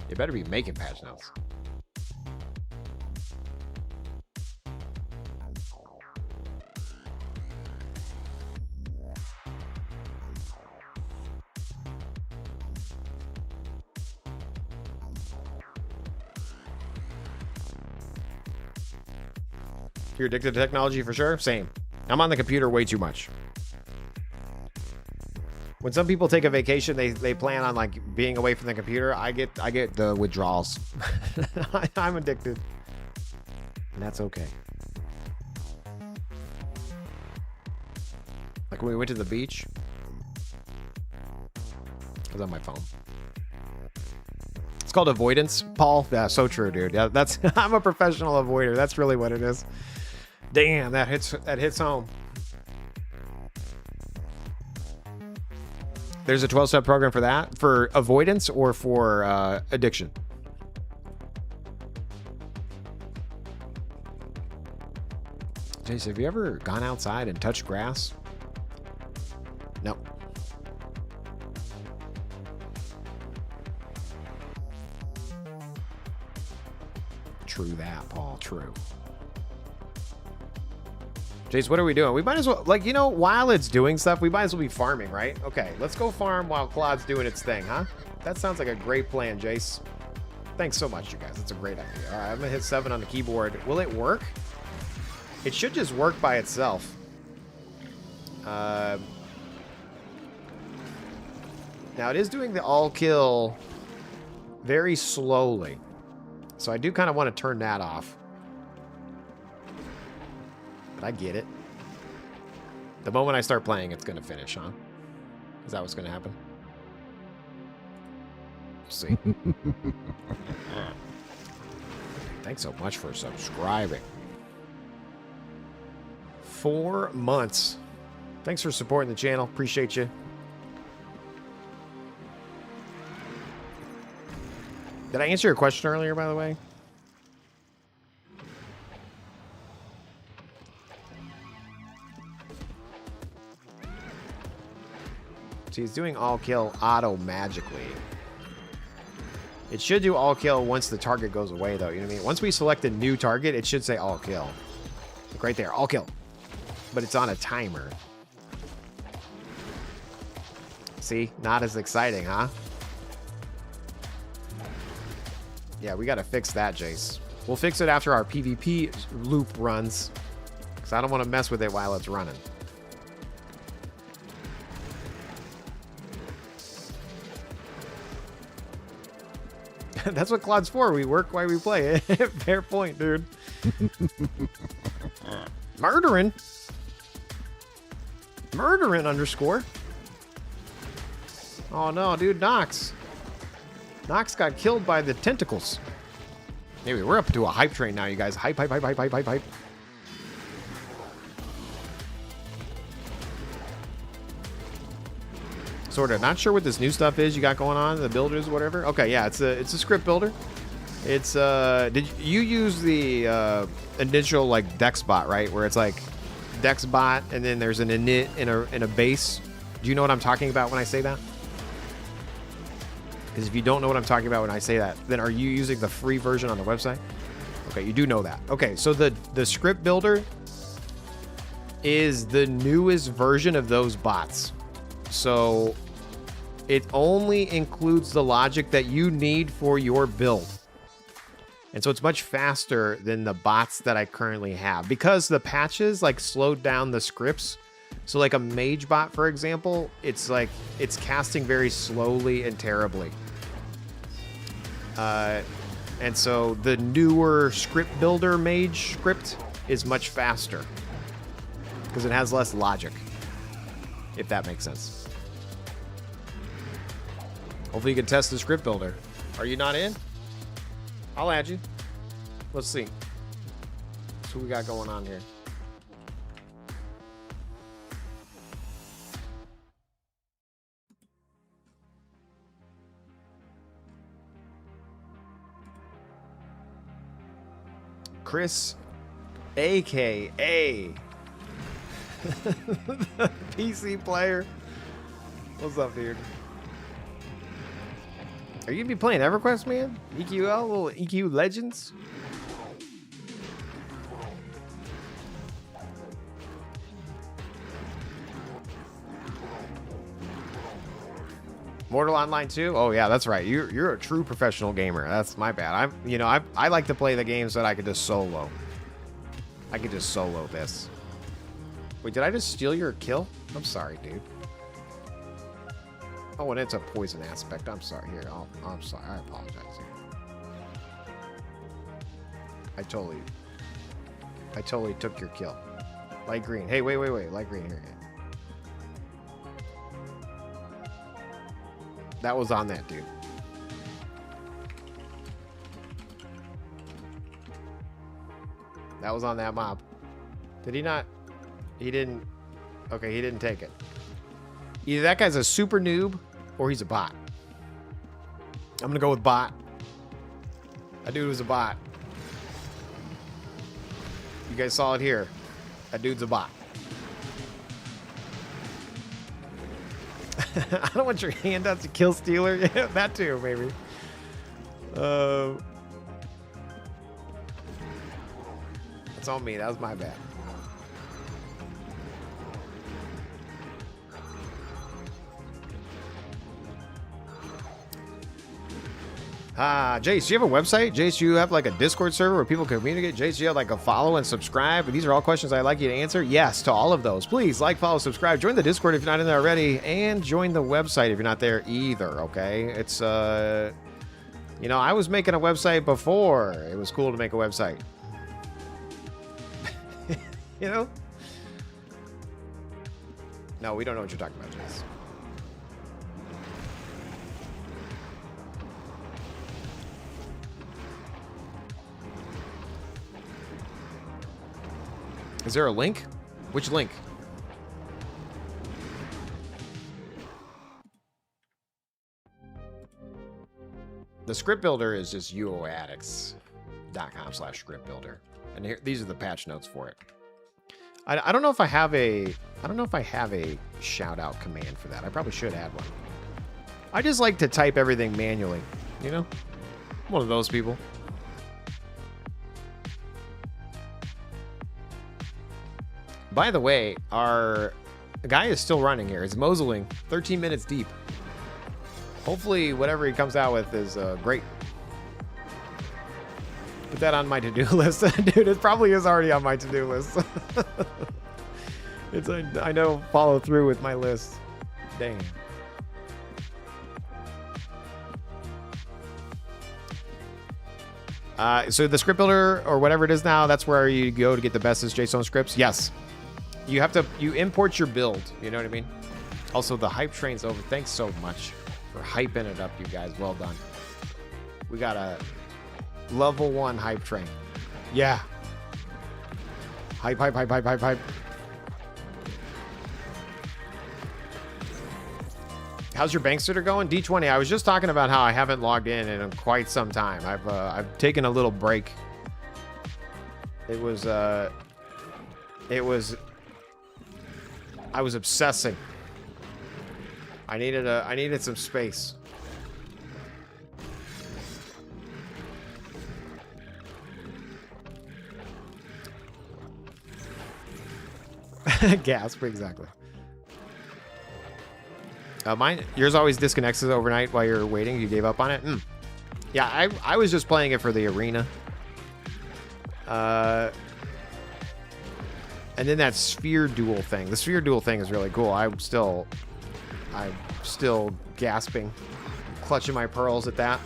You better be making patch notes. You're addicted to technology for sure? Same. I'm on the computer way too much. When some people take a vacation, they plan on like being away from the computer. I get the withdrawals. I'm addicted, and that's okay. Like when we went to the beach, I was on my phone. It's called avoidance, Paul. Yeah, so true, dude. Yeah, that's I'm a professional avoider. That's really what it is. Damn, that hits home. There's a 12-step program for that, for avoidance or for addiction. Jace, have you ever gone outside and touched grass? No. True that, Paul. True. Jace, what are we doing? We might as well, like, you know, while it's doing stuff, we might as well be farming, right? Okay, let's go farm while Claude's doing its thing, huh? That sounds like a great plan, Jace. Thanks so much, you guys. That's a great idea. All right, I'm going to hit 7 on the keyboard. Will it work? It should just work by itself. Now, it is doing the all kill very slowly. So I do kind of want to turn that off. But I get it. The moment I start playing, it's going to finish, huh? Is that what's going to happen? We'll see. Thanks so much for subscribing. 4 months. Thanks for supporting the channel. Appreciate you. Did I answer your question earlier, by the way? See, it's doing all kill auto magically. It should do all kill once the target goes away, though. You know what I mean? Once we select a new target, it should say all kill. Look right there, all kill. But it's on a timer. See? Not as exciting, huh? Yeah, we got to fix that, Jace. We'll fix it after our PvP loop runs. Because I don't want to mess with it while it's running. That's what Claude's for. We work while we play. Fair point, dude. Murdering. Murdering underscore. Oh no, dude, Nox. Nox got killed by the tentacles. Anyway, we're up to a hype train now, you guys. Hype, hype, hype, hype, hype, hype, hype. Sort of. Not sure what this new stuff is you got going on, the builders, whatever. Okay, yeah, it's a script builder. It's did you use the initial like dex bot, right? Where it's like dex bot and then there's an init in a base. Do you know what I'm talking about when I say that? Because if you don't know what I'm talking about when I say that, then are you using the free version on the website? Okay, you do know that. Okay, so the script builder is the newest version of those bots. So it only includes the logic that you need for your build. And so it's much faster than the bots that I currently have because the patches like slowed down the scripts. So like a Mage bot, for example, it's like it's casting very slowly and terribly. And so the newer script builder Mage script is much faster because it has less logic, if that makes sense. Hopefully you can test the script builder. Are you not in? I'll add you. Let's see. That's what we got going on here. Chris, a.k.a. the PC player. What's up, dude? Are you gonna be playing EverQuest, man? EQL, little EQ Legends? Mortal Online 2? Oh yeah, that's right. You're a true professional gamer. That's my bad. I like to play the games that I could just solo. I could just solo this. Wait, did I just steal your kill? I'm sorry, dude. Oh, and it's a poison aspect. I'm sorry. Here, I'm sorry. I apologize. I totally took your kill. Light green. Hey, wait. Light green here. That was on that dude. That was on that mob. Did he not? He didn't. Okay, he didn't take it. Either that guy's a super noob or he's a bot. I'm gonna go with bot. That dude was a bot. You guys saw it here. That dude's a bot. I don't want your handouts to kill stealer. Yeah, that too, maybe. That's on me. That was my bad. Jace, do you have a website? Jace, you have like a Discord server where people can communicate? Jace, you have like a follow and subscribe? These are all questions I'd like you to answer. Yes, to all of those. Please like, follow, subscribe. Join the Discord if you're not in there already. And join the website if you're not there either, okay? It's, you know, I was making a website before. It was cool to make a website. You know? No, we don't know what you're talking about, Jace. Is there a link? Which link? The script builder is just UOAddicts.com/script builder. And here, these are the patch notes for it. I don't know if I have a shout out command for that. I probably should add one. I just like to type everything manually, you know? I'm one of those people. By the way, our guy is still running here. It's Moseling, 13 minutes deep. Hopefully, whatever he comes out with is great. Put that on my to-do list. Dude, it probably is already on my to-do list. I know follow through with my list. Dang. So the script builder or whatever it is now, that's where you go to get the bestest JSON scripts. Yes. You import your build. You know what I mean? Also, the hype train's over. Thanks so much for hyping it up, you guys. Well done. We got a level 1 hype train. Yeah. Hype, hype, hype, hype, hype, hype. How's your banksitter going? D20. I was just talking about how I haven't logged in quite some time. I've taken a little break. I was obsessing. I needed some space. Gasp, exactly. Yours always disconnects overnight while you're waiting. You gave up on it? Yeah, I was just playing it for the arena. And then that sphere duel thing. The sphere duel thing is really cool. I'm still gasping, clutching my pearls at that.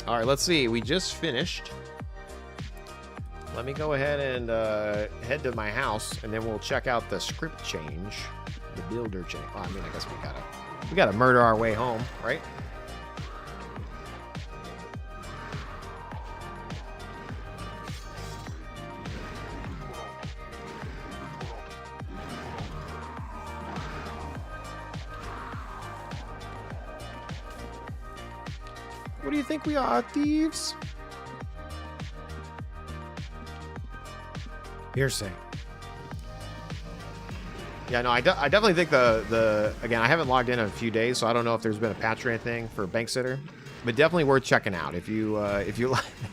All right, let's see. We just finished. Let me go ahead and head to my house, and then we'll check out the script change, the builder change. Oh, I mean, I guess we gotta murder our way home, right? What do you think we are, thieves? Hearsay. Yeah, no, I definitely think again, I haven't logged in a few days, so I don't know if there's been a patch or anything for banksitter, but definitely worth checking out if you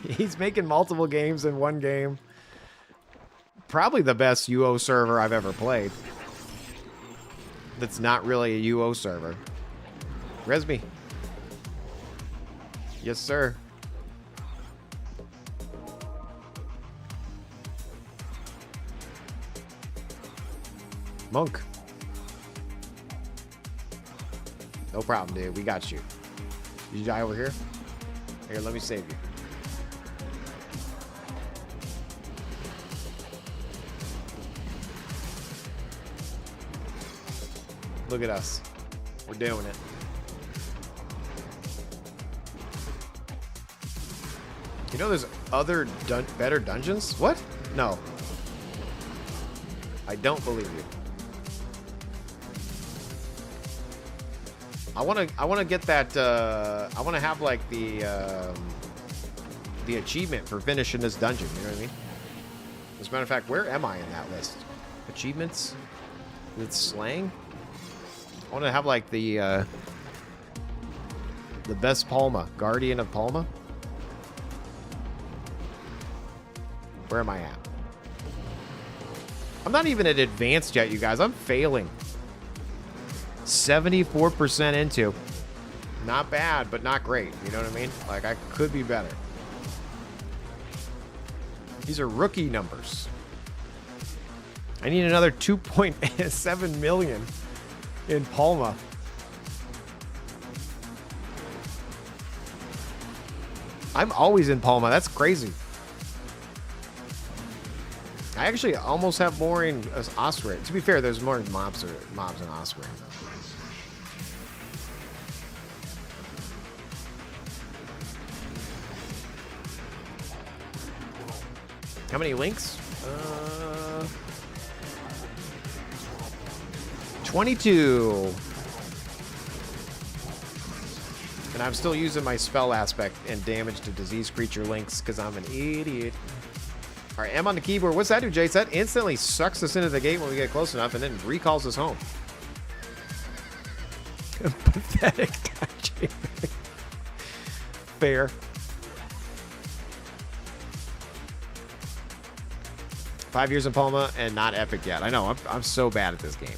he's making multiple games in one game. Probably the best UO server I've ever played. That's not really a UO server. Resby. Yes, sir. Monk. No problem, dude. We got you. Did you die over here? Here, let me save you. Look at us. We're doing it. You know there's other better dungeons? What? No. I don't believe you. I wanna get that I wanna have like the achievement for finishing this dungeon, you know what I mean? As a matter of fact, where am I in that list? Achievements? With slang? I wanna have like the best Palma, Guardian of Palma. Where am I at? I'm not even at advanced yet, you guys. I'm failing. 74% into. Not bad, but not great. You know what I mean? Like, I could be better. These are rookie numbers. I need another 2.7 million in Palma. I'm always in Palma. That's crazy. I actually almost have more in Osprey. To be fair, there's more mobs in Osprey. How many links? 22. And I'm still using my spell aspect and damage to disease creature links because I'm an idiot. All right, M on the keyboard. What's that do, Jace? That instantly sucks us into the gate when we get close enough and then recalls us home. Pathetic. Fair. Five years in Palma and not epic yet. I know. I'm so bad at this game.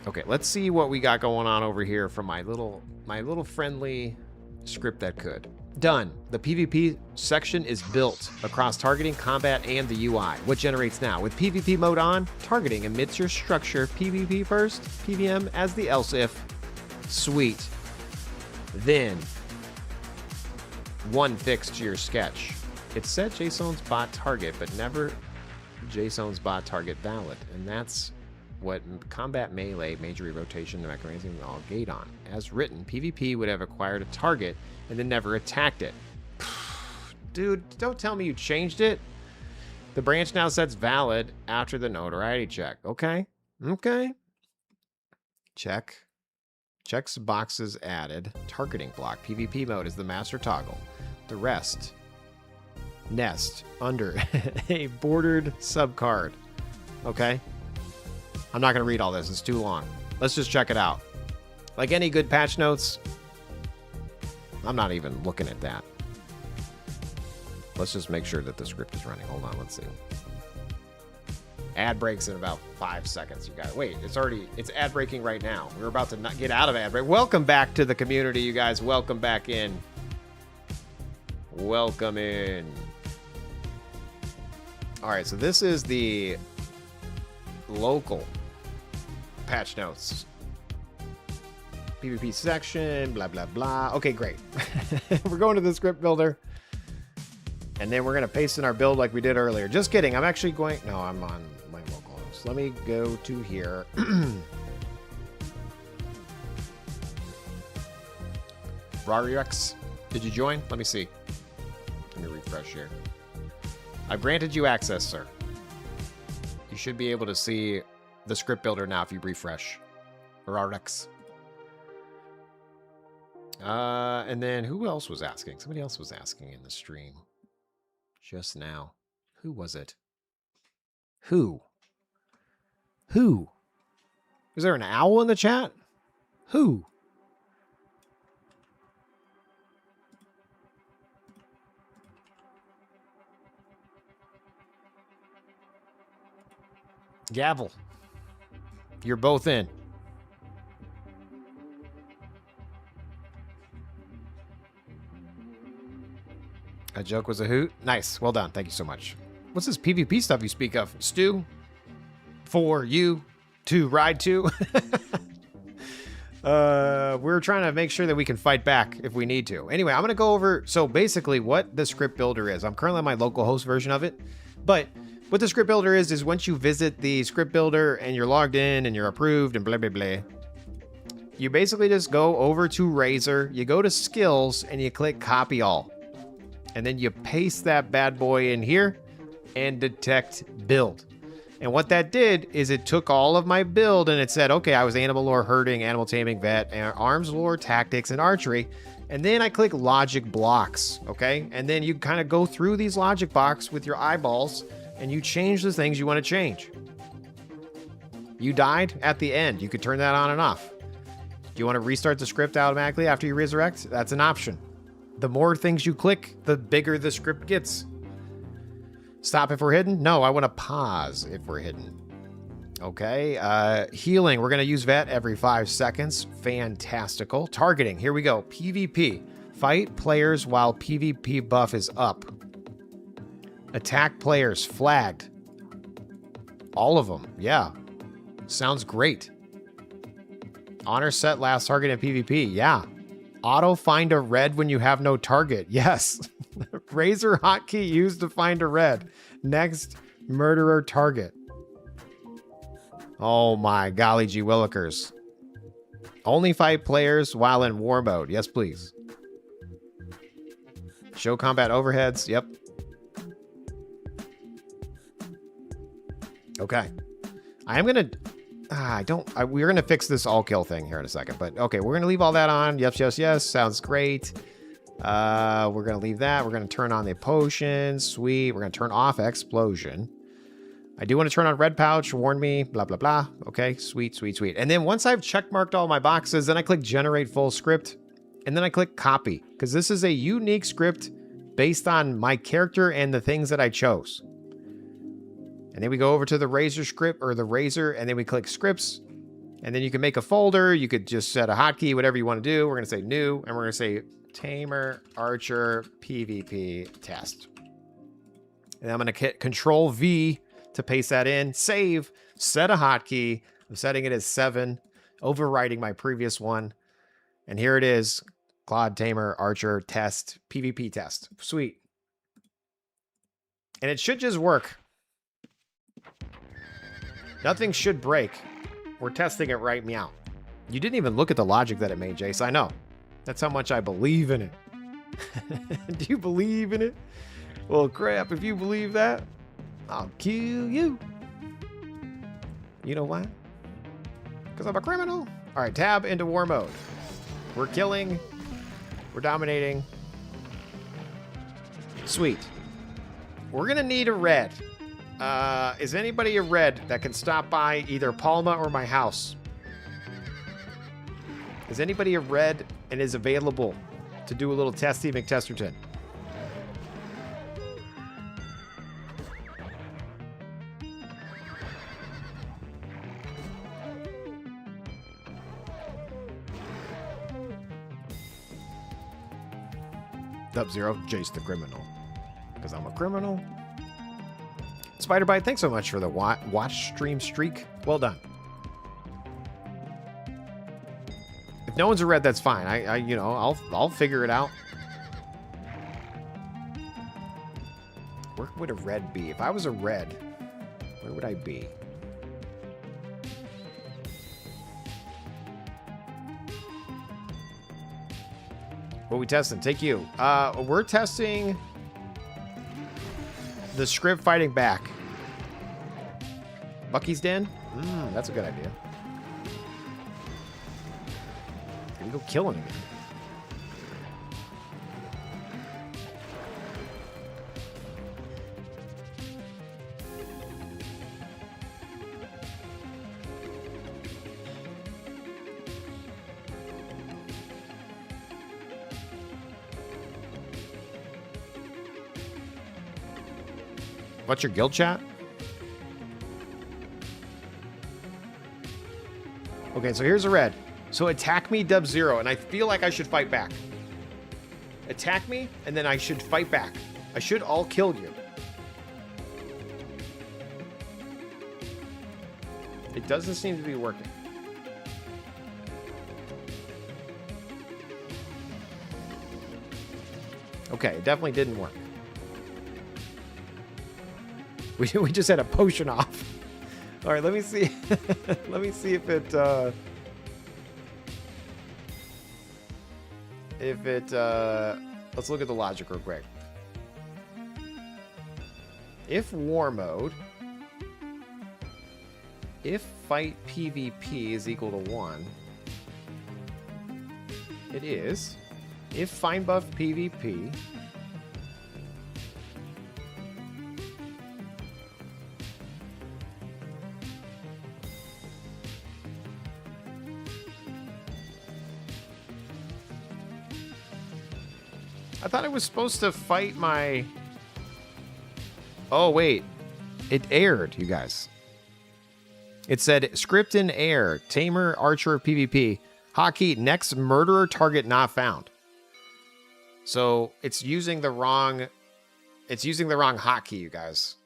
Okay, let's see what we got going on over here from my little friendly script that could. Done. The PvP section is built across targeting, combat, and the UI. What generates now? With PvP mode on, targeting emits your structure PvP first, PVM as the else if. Sweet. Then, one fix to your sketch. It said JSON's bot target, but never JSON's bot target valid. And that's what combat melee, Magery rotation, necromancy, and all gate on. As written, PvP would have acquired a target and then never attacked it. Dude, don't tell me you changed it. The branch now sets valid after the notoriety check. Okay. Okay. Check. Checks boxes added. Targeting block. PvP mode is the master toggle. The rest. Nest under a bordered subcard. Okay. I'm not going to read all this. It's too long. Let's just check it out. Like any good patch notes, I'm not even looking at that. Let's just make sure that the script is running. Hold on. Let's see. Ad breaks in about 5 seconds. You guys, wait, it's ad breaking right now. We're about to not get out of ad break. Welcome back to the community, you guys. Welcome back in. Welcome in. All right, so this is the local patch notes. PvP section, blah, blah, blah. Okay, great. We're going to the script builder. And then we're going to paste in our build like we did earlier. Just kidding. I'm actually going... No, I'm on my local host. Let me go to here. Rarix, did you join? Let me see. Let me refresh here. I've granted you access, sir. You should be able to see the script builder now if you refresh. Rarix. And then who else was asking? Somebody else was asking in the stream. Just now. Who was it? Who? Is there an owl in the chat? Who? Gavel. You're both in. A joke was a hoot. Nice. Well done. Thank you so much. What's this PvP stuff you speak of? Stu? For you to ride to? We're trying to make sure that we can fight back if we need to. Anyway, I'm going to go over... So basically what the script builder is. I'm currently on my local host version of it. But what the script builder is once you visit the script builder and you're logged in and you're approved and blah, blah, blah. You basically just go over to Razor. You go to skills and you click copy all. And then you paste that bad boy in here and detect build. And what that did is it took all of my build and it said, okay, I was animal lore, herding, animal taming, vet, arms lore, tactics, and archery. And then I click logic blocks, okay? And then you kind of go through these logic blocks with your eyeballs and you change the things you want to change. You died at the end. You could turn that on and off. Do you want to restart the script automatically after you resurrect? That's an option. The more things you click, the bigger the script gets. Stop if we're hidden? No, I want to pause if we're hidden. Okay. Healing. We're going to use vet every 5 seconds. Fantastical. Targeting. Here we go. PvP. Fight players while PvP buff is up. Attack players. Flagged. All of them. Yeah. Sounds great. Honor set last target in PvP. Yeah. Auto find a red when you have no target. Yes. Razor hotkey used to find a red. Next, murderer target. Oh my golly gee willikers. Only fight players while in war mode. Yes, please. Show combat overheads. Yep. Okay. I am going to... we're going to fix this all kill thing here in a second, but okay, we're going to leave all that on. Yes, yes, yes. Sounds great. We're going to leave that. We're going to turn on the potion. Sweet. We're going to turn off explosion. I do want to turn on red pouch. Warn me. Blah, blah, blah. Okay. Sweet, sweet, sweet. And then once I've checkmarked all my boxes, then I click generate full script and then I click copy because this is a unique script based on my character and the things that I chose. And then we go over to the Razor script or the Razor, and then we click scripts. And then you can make a folder. You could just set a hotkey, whatever you want to do. We're going to say new, and we're going to say Tamer, Archer, PvP test. And I'm going to hit Control V to paste that in. Save. Set a hotkey. I'm setting it as 7. Overwriting my previous one. And here it is. Claude, Tamer, Archer, test, PvP test. Sweet. And it should just work. Nothing should break. We're testing it right meow. You didn't even look at the logic that it made, Jace. I know. That's how much I believe in it. Do you believe in it? Well, crap, if you believe that, I'll kill you. You know why? Because I'm a criminal. All right, tab into war mode. We're killing. We're dominating. Sweet. We're going to need a red. Is anybody a red that can stop by either Palma or my house? Is anybody a red and is available to do a little testy McTesterton? Sub-Zero, Jace the criminal. Because I'm a criminal. Spiderbite, thanks so much for the watch stream streak. Well done. If no one's a red, that's fine. I'll figure it out. Where would a red be? If I was a red, where would I be? What are we testing? Take you. We're testing the script fighting back. Bucky's Den? That's a good idea. Can we go kill him again? What's your guild chat? Okay, so here's a red. So attack me, Dub-Zero, and I feel like I should fight back. Attack me, and then I should fight back. I should all kill you. It doesn't seem to be working. Okay, it definitely didn't work. We just had a potion off. All right, let me see. Let me see if it let's look at the logic real quick. If war mode, if fight PvP is equal to 1, it is. If find buff PvP I thought it was supposed to fight my... Oh, wait. It aired, you guys. It said, script in air, Tamer, Archer, PvP. Hotkey, next murderer target not found. So, it's using the wrong hotkey, you guys.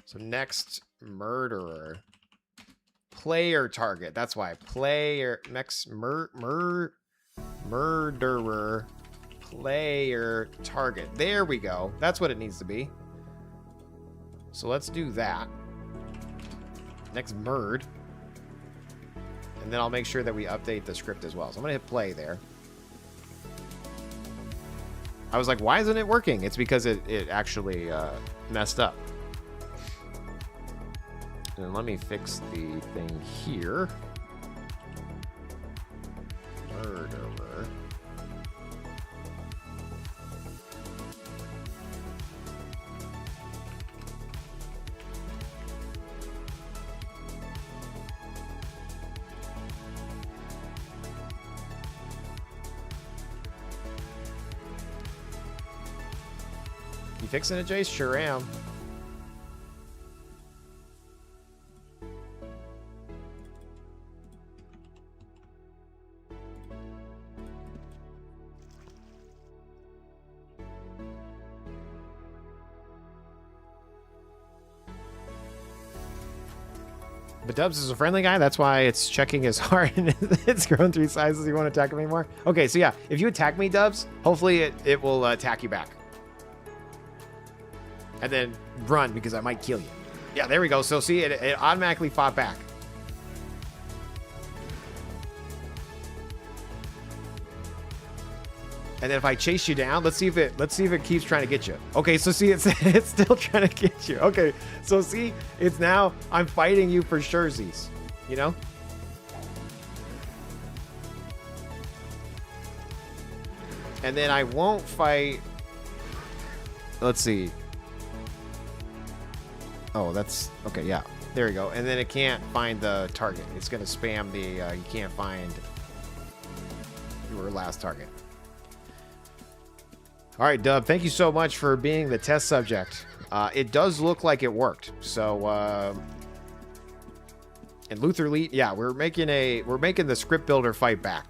So, next murderer. Player target. That's why. Player, next murderer. Player target. There we go. That's what it needs to be. So let's do that. Next murd. And then I'll make sure that we update the script as well. So I'm going to hit play there. I was like, why isn't it working? It's because it actually messed up. And let me fix the thing here. Murderer. You fixing it, Jace? Sure am. But Dubs is a friendly guy. That's why it's checking his heart and it's grown 3 sizes. You won't attack him anymore? Okay, so yeah, if you attack me, Dubs, hopefully it will attack you back. And then run because I might kill you. Yeah, there we go. So see, it automatically fought back. And then if I chase you down, let's see if it keeps trying to get you. Okay, so see, it's still trying to get you. Okay, so see, it's now I'm fighting you for surezies, you know? And then I won't fight. Let's see. Oh, that's okay. Yeah, there we go. And then it can't find the target. It's gonna spam the. You can't find your last target. All right, Dub, thank you so much for being the test subject. It does look like it worked. So, and Luther Lee, yeah, we're making the script builder fight back.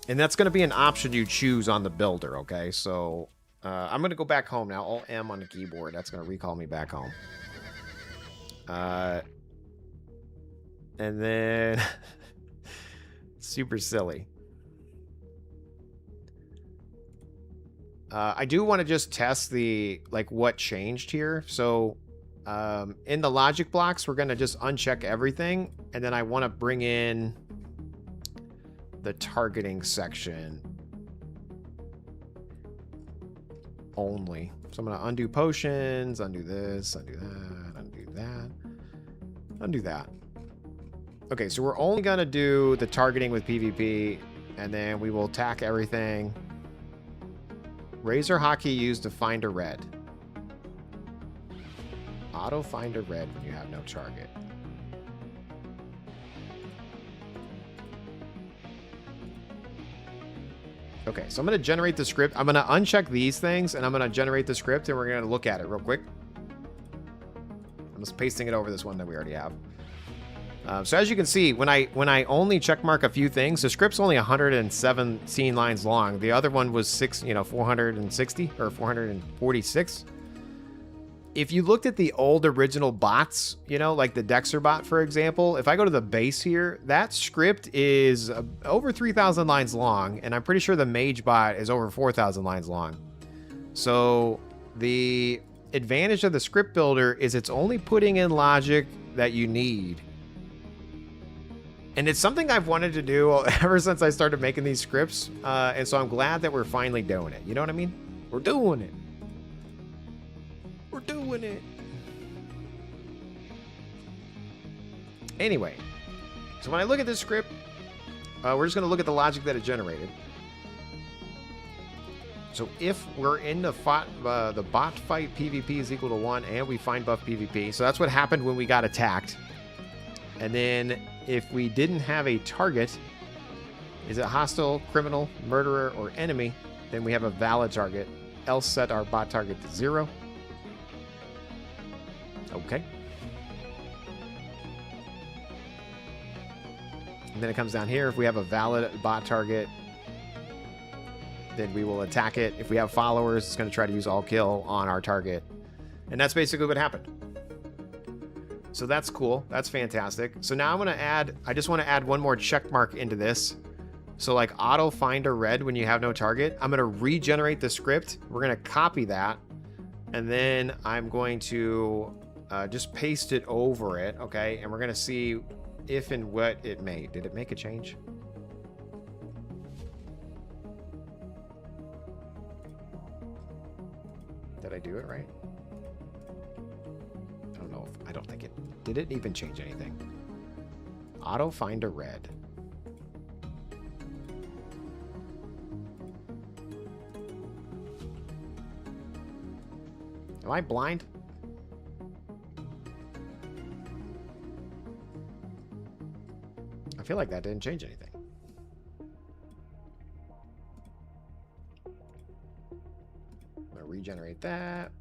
And that's going to be an option you choose on the builder, okay? So, I'm going to go back home now. Alt M on the keyboard. That's going to recall me back home. And then super silly. I do want to just test what changed here. So in the logic blocks, we're going to just uncheck everything. And then I want to bring in the targeting section only. So I'm going to undo potions, undo this, undo that, undo that, undo that. Okay, so we're only going to do the targeting with PvP, and then we will attack everything. Razor hockey used to find a red. Auto find a red when you have no target. Okay, so I'm going to generate the script. I'm going to uncheck these things, and I'm going to generate the script, and we're going to look at it real quick. I'm just pasting it over this one that we already have. So as you can see, when I only checkmark a few things, the script's only 117 lines long. The other one was 460 or 446. If you looked at the old original bots, like the Dexter bot, for example, if I go to the base here, that script is over 3,000 lines long, and I'm pretty sure the Mage bot is over 4,000 lines long. So the advantage of the script builder is it's only putting in logic that you need. And it's something I've wanted to do ever since I started making these scripts. And so I'm glad that we're finally doing it. You know what I mean? We're doing it. We're doing it. Anyway, so when I look at this script, we're just going to look at the logic that it generated. So if we're in the bot fight PvP is equal to 1 and we find buff PvP. So that's what happened when we got attacked. And then if we didn't have a target, is it hostile, criminal, murderer, or enemy, then we have a valid target. Else set our bot target to 0. Okay. And then it comes down here. If we have a valid bot target, then we will attack it. If we have followers, it's going to try to use all kill on our target. And that's basically what happened. So that's cool. That's fantastic. So now I just want to add one more check mark into this. So like auto find a red when you have no target. I'm going to regenerate the script. We're going to copy that. And then I'm going to just paste it over it. Okay. And we're going to see if and what it made. Did it make a change? Did I do it right? I don't think it did. It even change anything? Auto find a red. Am I blind? I feel like that didn't change anything. I'm gonna regenerate that.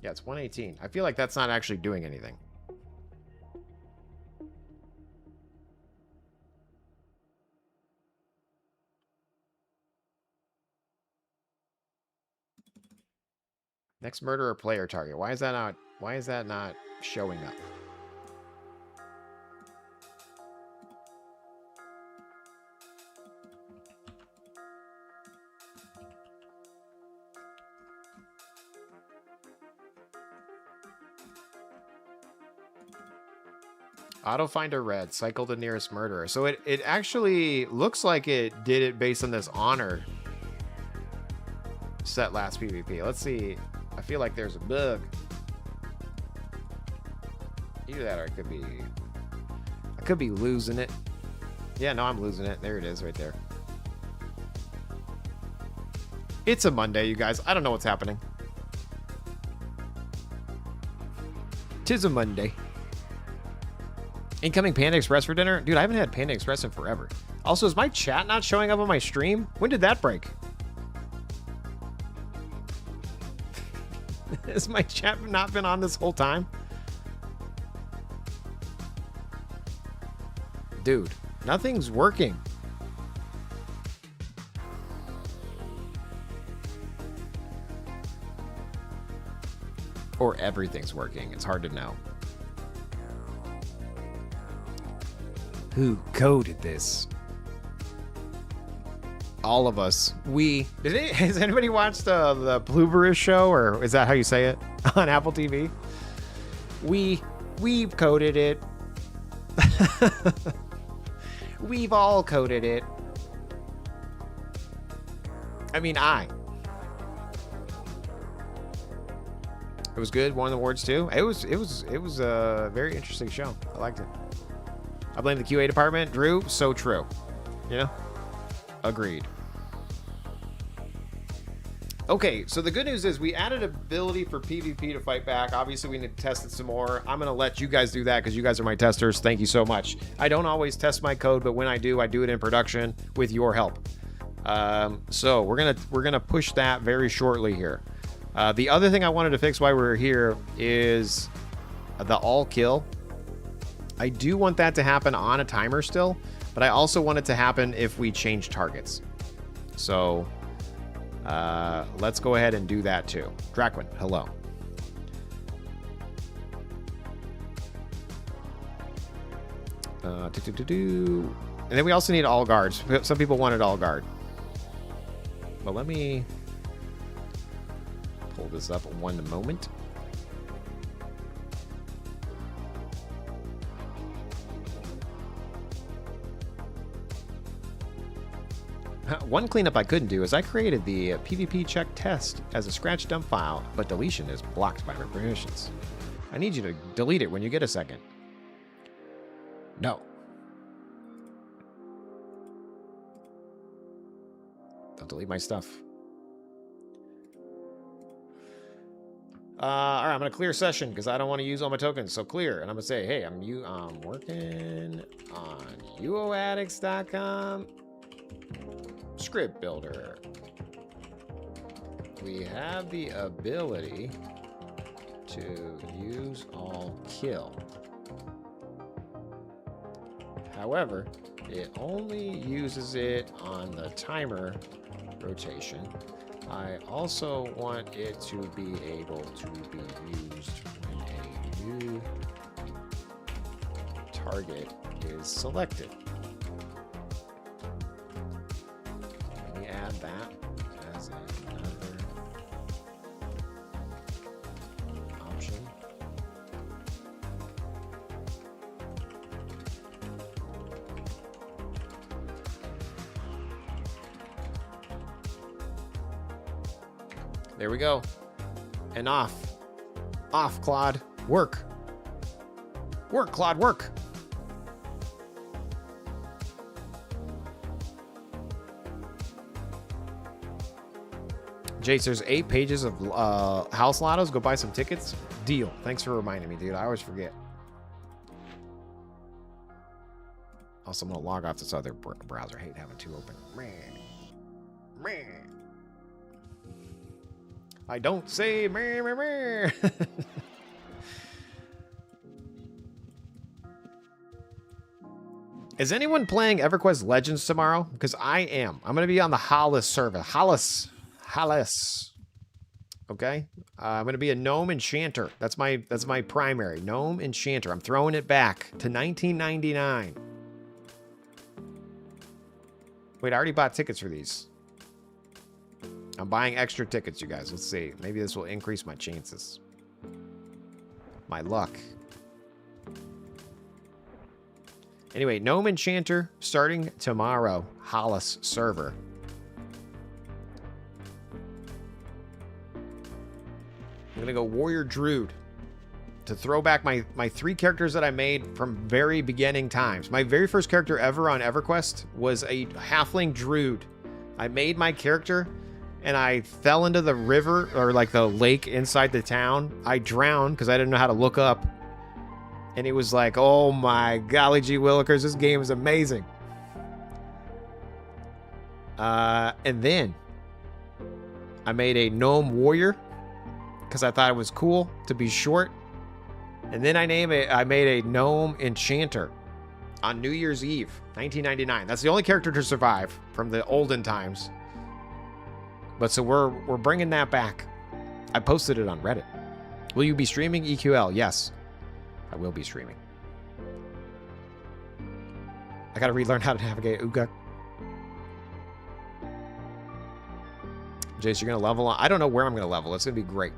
Yeah, it's 118. I feel like that's not actually doing anything. Next murderer player target. Why is that not Why is that not showing up? Auto finder red, cycle the nearest murderer. So it actually looks like it did it based on this honor set last PvP. Let's see. I feel like there's a bug. Either that or I could be losing it. Yeah, no, I'm losing it. There it is right there. It's a Monday, you guys. I don't know what's happening. 'Tis a Monday. Incoming Panda Express for dinner? Dude, I haven't had Panda Express in forever. Also, is my chat not showing up on my stream? When did that break? Has my chat not been on this whole time? Dude, nothing's working. Or everything's working. It's hard to know. Who coded this? All of us. Has anybody watched the Blueberry show, or is that how you say it on Apple TV? We've coded it. We've all coded it. I mean, It was good. Won the awards too. It was a very interesting show. I liked it. I blame the QA department. Drew, so true. You know? Agreed. Okay, so the good news is we added ability for PvP to fight back. Obviously, we need to test it some more. I'm going to let you guys do that because you guys are my testers. Thank you so much. I don't always test my code, but when I do it in production with your help. So we're gonna push that very shortly here. The other thing I wanted to fix while we were here is the all kill. I do want that to happen on a timer still, but I also want it to happen if we change targets. So let's go ahead and do that too. Draquin, hello. And then we also need all guards. Some people wanted all guard. But let me pull this up one moment. One cleanup I couldn't do is I created the PvP check test as a scratch dump file, but deletion is blocked by my permissions. I need you to delete it when you get a second. No. Don't delete my stuff. All right, I'm gonna clear session because I don't want to use all my tokens. So clear, and I'm gonna say, hey, I'm working on UOAddicts.com. Script builder. We have the ability to use all kill. However, it only uses it on the timer rotation. I also want it to be able to be used when a new target is selected. Let me add that as another option. There we go. And off. Off, Claude. Work. Work, Claude, work. Jace, there's 8 pages of house lottos. Go buy some tickets. Deal. Thanks for reminding me, dude. I always forget. Also, I'm going to log off this other browser. I hate having 2 open. I don't say meh, meh, meh. Is anyone playing EverQuest Legends tomorrow? Because I am. I'm going to be on the Hollis server. Hollis. Okay, I'm gonna be a gnome enchanter. That's my primary gnome enchanter. I'm throwing it back to 1999. Wait, I already bought tickets for these. I'm buying extra tickets, you guys. Let's see. Maybe this will increase my chances. My luck. Anyway, gnome enchanter starting tomorrow. Hollis server. I'm gonna go warrior druid to throw back my 3 characters that I made from very beginning times. My very first character ever on EverQuest was a halfling druid. I made my character and I fell into the river, or like the lake inside the town. I drowned because I didn't know how to look up. And it was like, oh my golly gee willikers, this game is amazing. And then I made a gnome warrior because I thought it was cool to be short. And then I made a gnome enchanter on New Year's Eve, 1999. That's the only character to survive from the olden times. But so we're bringing that back. I posted it on Reddit. Will you be streaming EQL? Yes, I will be streaming. I gotta relearn how to navigate Uguk. Jace, you're gonna level on. I don't know where I'm gonna level. It's gonna be great.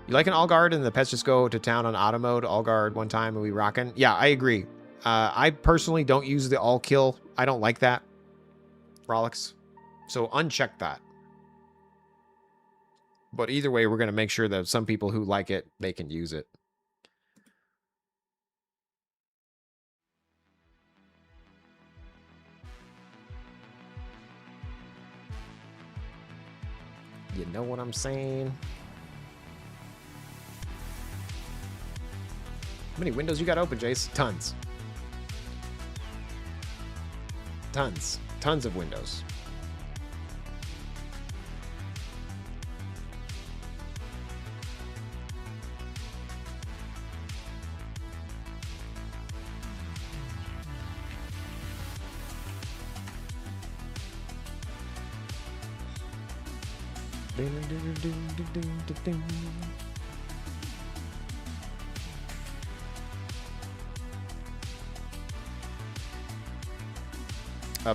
You like an all guard and the pets just go to town on auto mode, all guard one time and we rockin'? Yeah, I agree. I personally don't use the all kill. I don't like that. Frolics. So uncheck that. But either way, we're going to make sure that some people who like it, they can use it. You know what I'm saying? How many windows you got open, Jace? Tons. Tons. Tons of windows.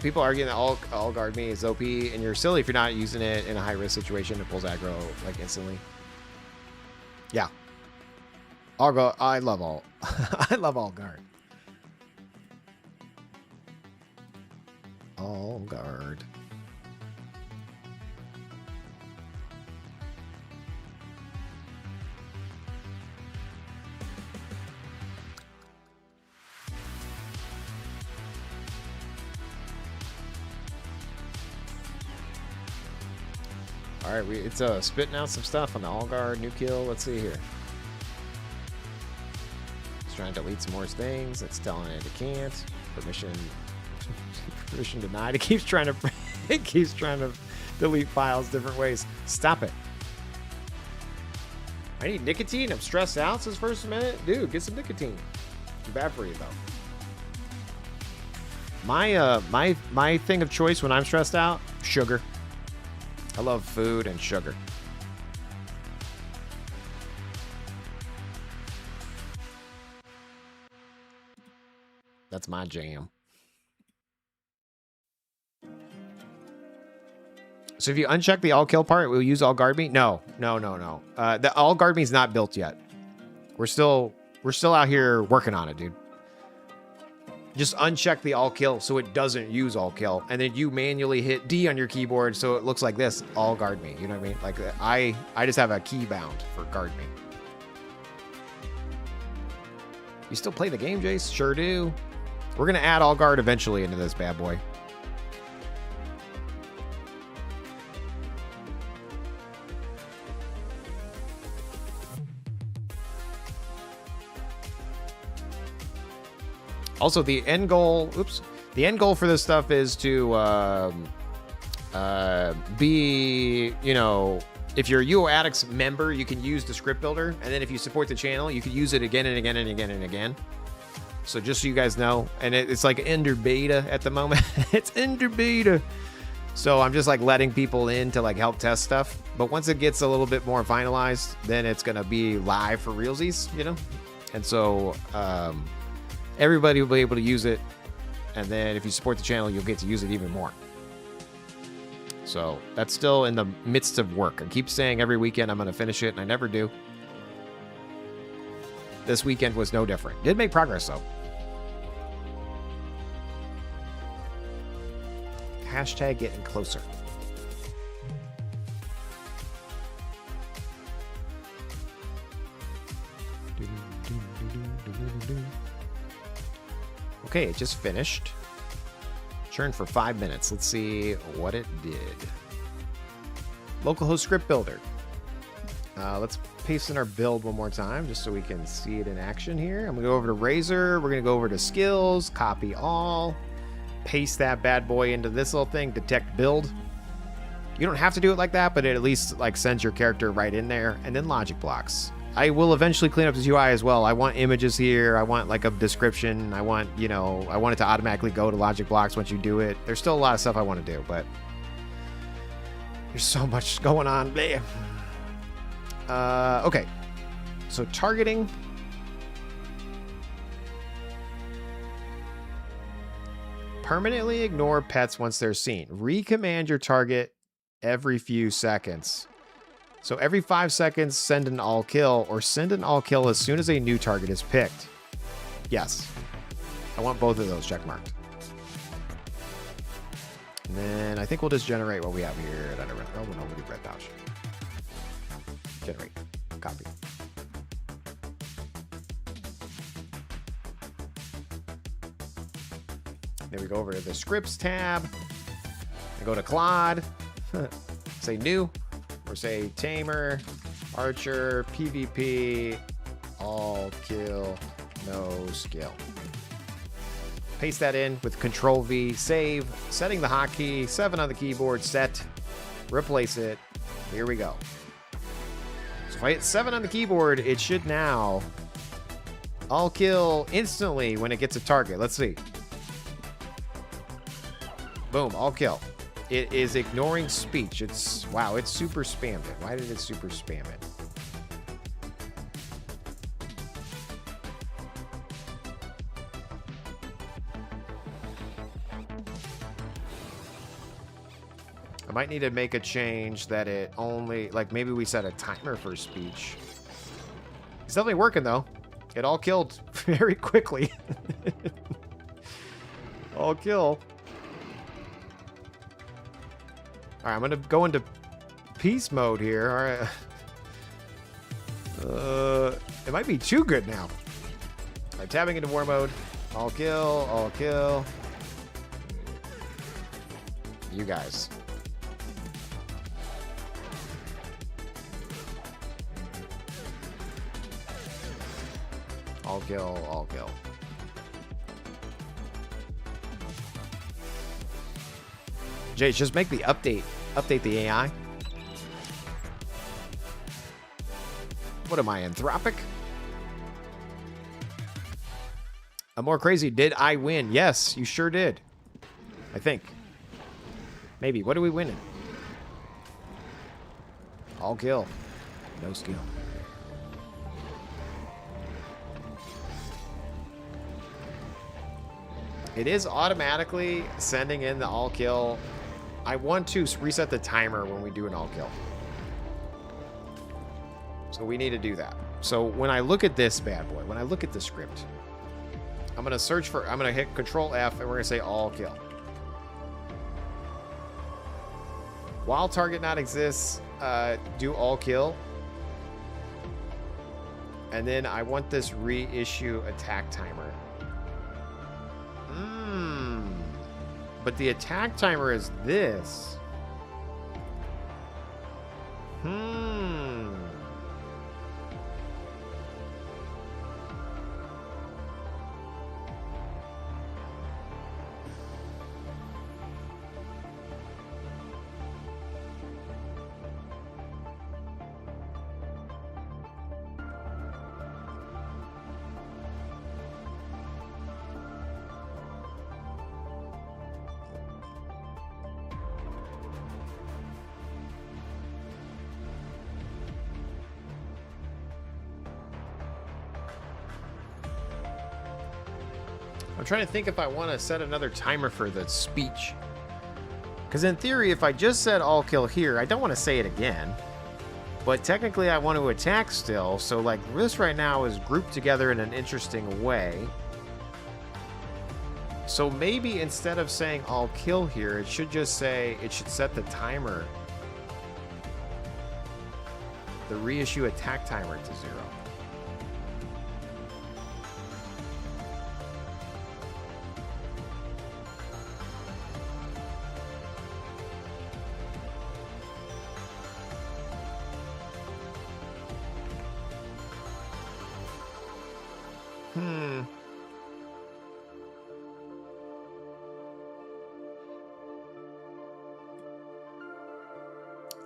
People arguing that all guard me is OP, and you're silly if you're not using it in a high risk situation. It pulls aggro like instantly. Yeah, I'll go. I love all. I love all guard. All guard. All right, it's spitting out some stuff on the all guard, new kill. Let's see here. It's trying to delete some more things. It's telling it it can't. Permission denied. It keeps trying to delete files different ways. Stop it. I need nicotine. I'm stressed out since first minute. Dude, get some nicotine. It's bad for you though. My thing of choice when I'm stressed out, sugar. I love food and sugar. That's my jam. So if you uncheck the all kill part, it will use all guard me? No. The all guard me is not built yet. We're still out here working on it, dude. Just uncheck the all kill so it doesn't use all kill, and then you manually hit D on your keyboard so it looks like this, all guard me. You know what I mean? Like I just have a key bound for guard me. You still play the game, Jace? Sure do. We're gonna add all guard eventually into this bad boy. Also, the end goal for this stuff is to be, you know, if you're a UOAddicts member, you can use the script builder, and then if you support the channel, you can use it again and again and again and again. So just so you guys know, and it's like ender beta at the moment. It's ender beta. So I'm just like letting people in to like help test stuff. But once it gets a little bit more finalized, then it's going to be live for realsies, you know? And so everybody will be able to use it. And then if you support the channel, you'll get to use it even more. So that's still in the midst of work. I keep saying every weekend I'm going to finish it, and I never do. This weekend was no different. Did make progress, though. Hashtag getting closer. Okay, it just finished. Churned for 5 minutes. Let's see what it did. Localhost script builder. Let's paste in our build one more time just so we can see it in action here. I'm going to go over to Razor. We're going to go over to skills, copy all, paste that bad boy into this little thing, detect build. You don't have to do it like that, but it at least like sends your character right in there. And then logic blocks. I will eventually clean up this UI as well. I want images here. I want like a description. I want, you know, I want it to automatically go to logic blocks once you do it. There's still a lot of stuff I want to do, but there's so much going on. Okay. So targeting. Permanently ignore pets once they're seen. Recommand your target every few seconds. So every 5 seconds, send an all kill, or send an all kill as soon as a new target is picked. Yes. I want both of those checkmarked. And then I think we'll just generate what we have here. Oh, no, we'll do red pouch. Generate. Copy. Then we go over to the scripts tab. I go to Claude. Say new. Or say tamer, archer, PvP, all kill, no skill. Paste that in with Control V, save, setting the hotkey, 7 on the keyboard, set, replace it. Here we go. So if I hit 7 on the keyboard, it should now all kill instantly when it gets a target. Let's see. Boom, all kill. It is ignoring speech. It's, wow, it's super spammed it. Why did it super spam it? I might need to make a change that it only, like maybe we set a timer for speech. It's definitely working though. It all killed very quickly. All kill. All right, I'm going to go into peace mode here. All right. It might be too good now. All right, tabbing into war mode. All kill, all kill. You guys. All kill, all kill. Jay, just make the update. Update the AI. What am I, Anthropic? I'm more crazy. Did I win? Yes, you sure did. I think. Maybe. What are we winning? All kill. No skill. It is automatically sending in the all kill. I want to reset the timer when we do an all kill. So we need to do that. So when I look at this bad boy, when I look at the script, I'm going to search for, I'm going to hit Control F and we're going to say all kill. While target not exists, do all kill. And then I want this reissue attack timer. But the attack timer is this. I'm trying to think if I want to set another timer for the speech. Because in theory, if I just said all kill here, I don't want to say it again. But technically, I want to attack still. So, like, this right now is grouped together in an interesting way. So maybe instead of saying all kill here, it should just say, it should set the timer. The reissue attack timer to 0.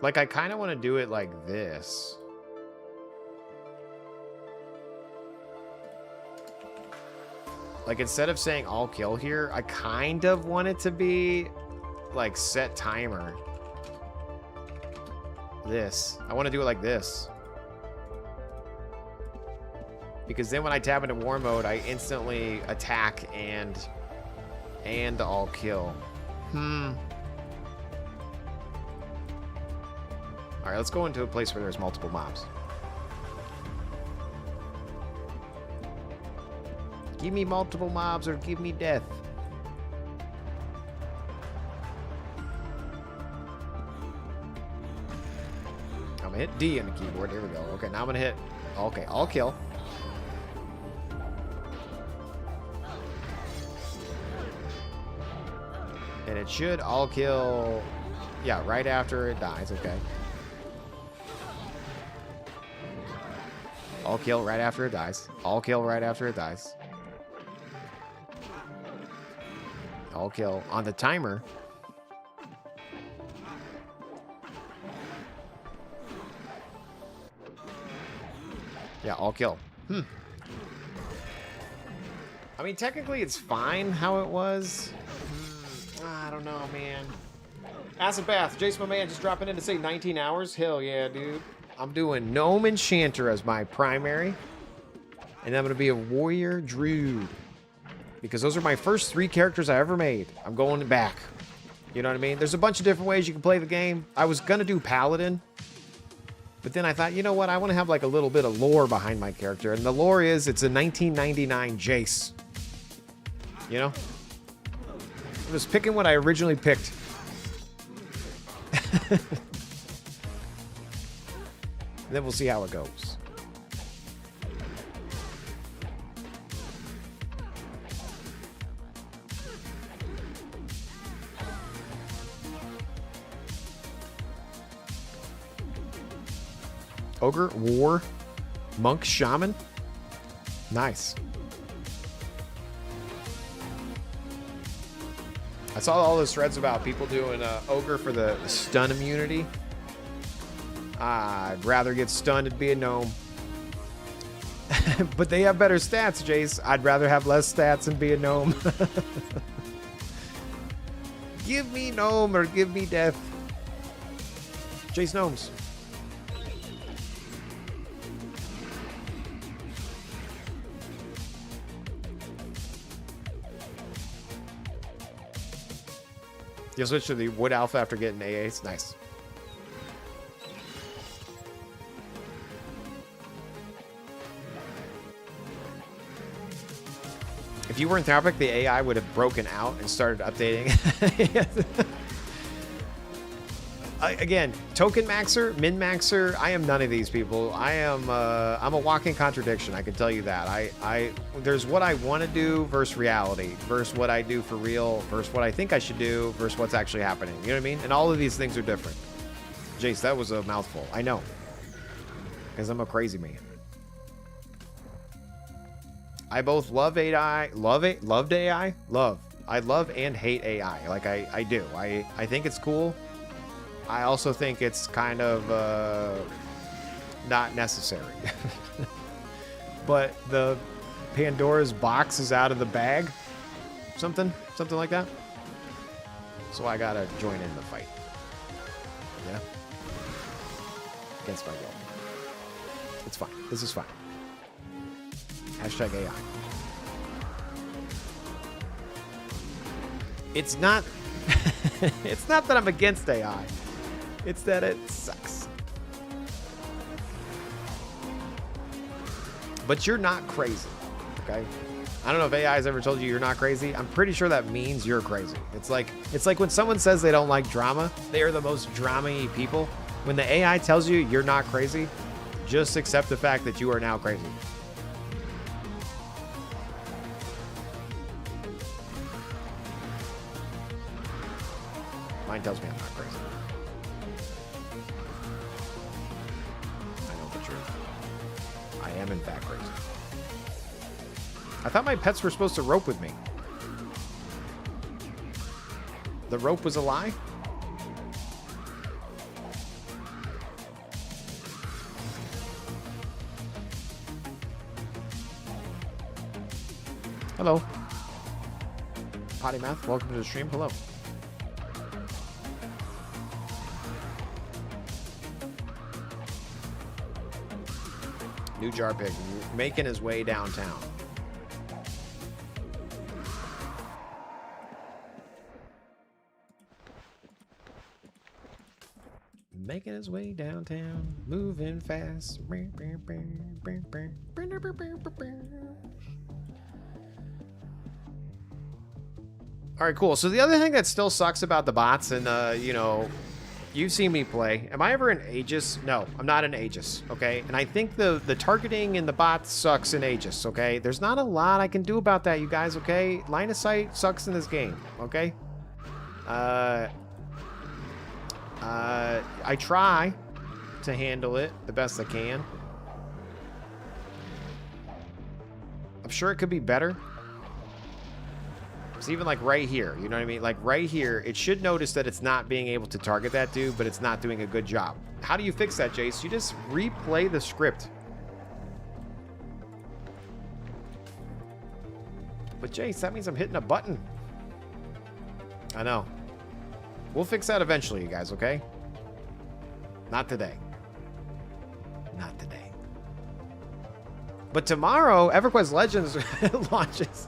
Like, I kind of want to do it like this. Like, instead of saying all kill here, I kind of want it to be, like, set timer. This. I want to do it like this. Because then when I tap into war mode, I instantly attack and all kill. Alright, let's go into a place where there's multiple mobs. Give me multiple mobs or give me death. I'm gonna hit D on the keyboard. There we go. Okay, now I'm gonna hit... Okay, all kill. And it should all kill... Yeah, right after it dies. Okay. All kill right after it dies. All kill right after it dies. All kill on the timer. Yeah, all kill. I mean, technically it's fine how it was. I don't know, man. Acid Bath, Jason, my man, just dropping in to say 19 hours. Hell yeah, dude. I'm doing Gnome Enchanter as my primary. And I'm going to be a Warrior Druid. Because those are my first 3 characters I ever made. I'm going back. You know what I mean? There's a bunch of different ways you can play the game. I was going to do Paladin. But then I thought, you know what? I want to have like a little bit of lore behind my character. And the lore is it's a 1999 Jace. You know? I was picking what I originally picked. Then we'll see how it goes. Ogre, War, Monk, Shaman. Nice. I saw all those threads about people doing Ogre for the stun immunity. I'd rather get stunned and be a gnome. But they have better stats, Jace. I'd rather have less stats and be a gnome. Give me gnome or give me death. Jace gnomes. You'll switch to the Wood Alpha after getting AAs. Nice. If you were in Anthropic, the AI would have broken out and started updating. Again, token maxer, min maxer. I am none of these people. I'm a walking contradiction. I can tell you that. There's what I want to do versus reality, versus what I do for real, versus what I think I should do, versus what's actually happening. You know what I mean? And all of these things are different. Jace, that was a mouthful. I know, because I'm a crazy man. I both love AI, loved AI, I love and hate AI. Like I do. I think it's cool. I also think it's kind of not necessary. But the Pandora's box is out of the bag. Something like that. So I gotta join in the fight. Yeah. Against my will. It's fine. This is fine. Hashtag AI. It's not it's not that I'm against AI. It's that it sucks. But you're not crazy, okay? I don't know if AI has ever told you you're not crazy. I'm pretty sure that means you're crazy. It's like when someone says they don't like drama, they are the most drama-y people. When the AI tells you you're not crazy, just accept the fact that you are now crazy. Mine tells me I'm not crazy. I know the truth. I am in fact crazy. I thought my pets were supposed to rope with me. The rope was a lie? Hello. Potty Math, welcome to the stream. Hello. New jar pig making his way downtown. Making his way downtown, moving fast. All right, cool. So the other thing that still sucks about the bots, and you know, you've seen me play. Am I ever an Aegis? No, I'm not an Aegis, okay? And I think the targeting in the bots sucks in Aegis, okay? There's not a lot I can do about that, you guys, okay? Line of sight sucks in this game, okay? I try to handle it the best I can. I'm sure it could be better. It's even like right here, you know what I mean? Like right here, it should notice that it's not being able to target that dude, but it's not doing a good job. How do you fix that, Jace? You just replay the script. But Jace, that means I'm hitting a button. I know. We'll fix that eventually, you guys, okay? Not today. Not today. But tomorrow, EverQuest Legends launches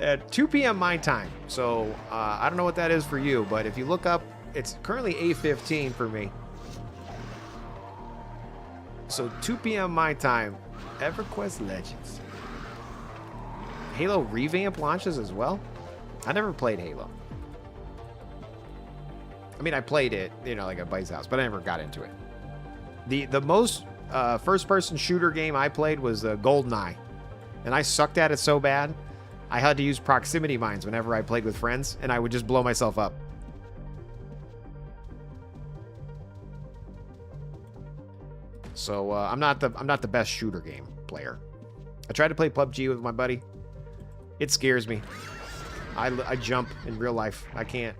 at 2 p.m. my time. So, I don't know what that is for you, but if you look up, it's currently 8:15 for me. So, 2 p.m. my time, EverQuest Legends. Halo Revamp launches as well? I never played Halo. I mean, I played it, you know, like at Buddy's house, but I never got into it. The most first-person shooter game I played was GoldenEye, and I sucked at it so bad, I had to use proximity mines whenever I played with friends, and I would just blow myself up. So I'm not the best shooter game player. I tried to play PUBG with my buddy. It scares me. I jump in real life. I can't.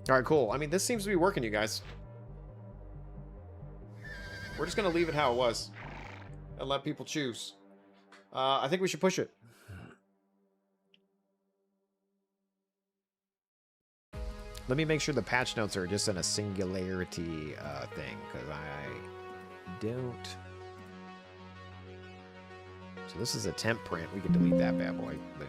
All right, cool. I mean, this seems to be working, you guys. We're just going to leave it how it was and let people choose. I think we should push it. Let me make sure the patch notes are just in a singularity thing, because I don't. So this is a temp print. We can delete that bad boy. Boom.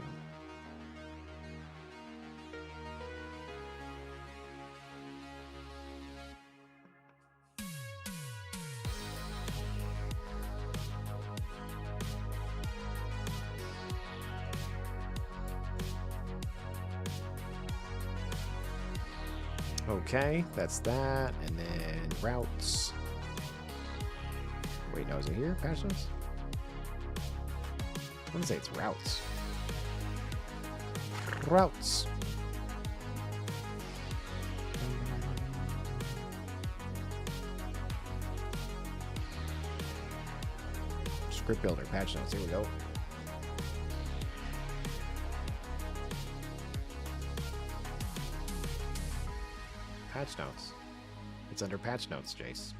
Okay, that's that. And then routes. Wait, no, is it here? Patch notes? I'm gonna say it's routes. Routes. Script builder, patch notes. Here we go. Patch notes. It's under patch notes, Jace.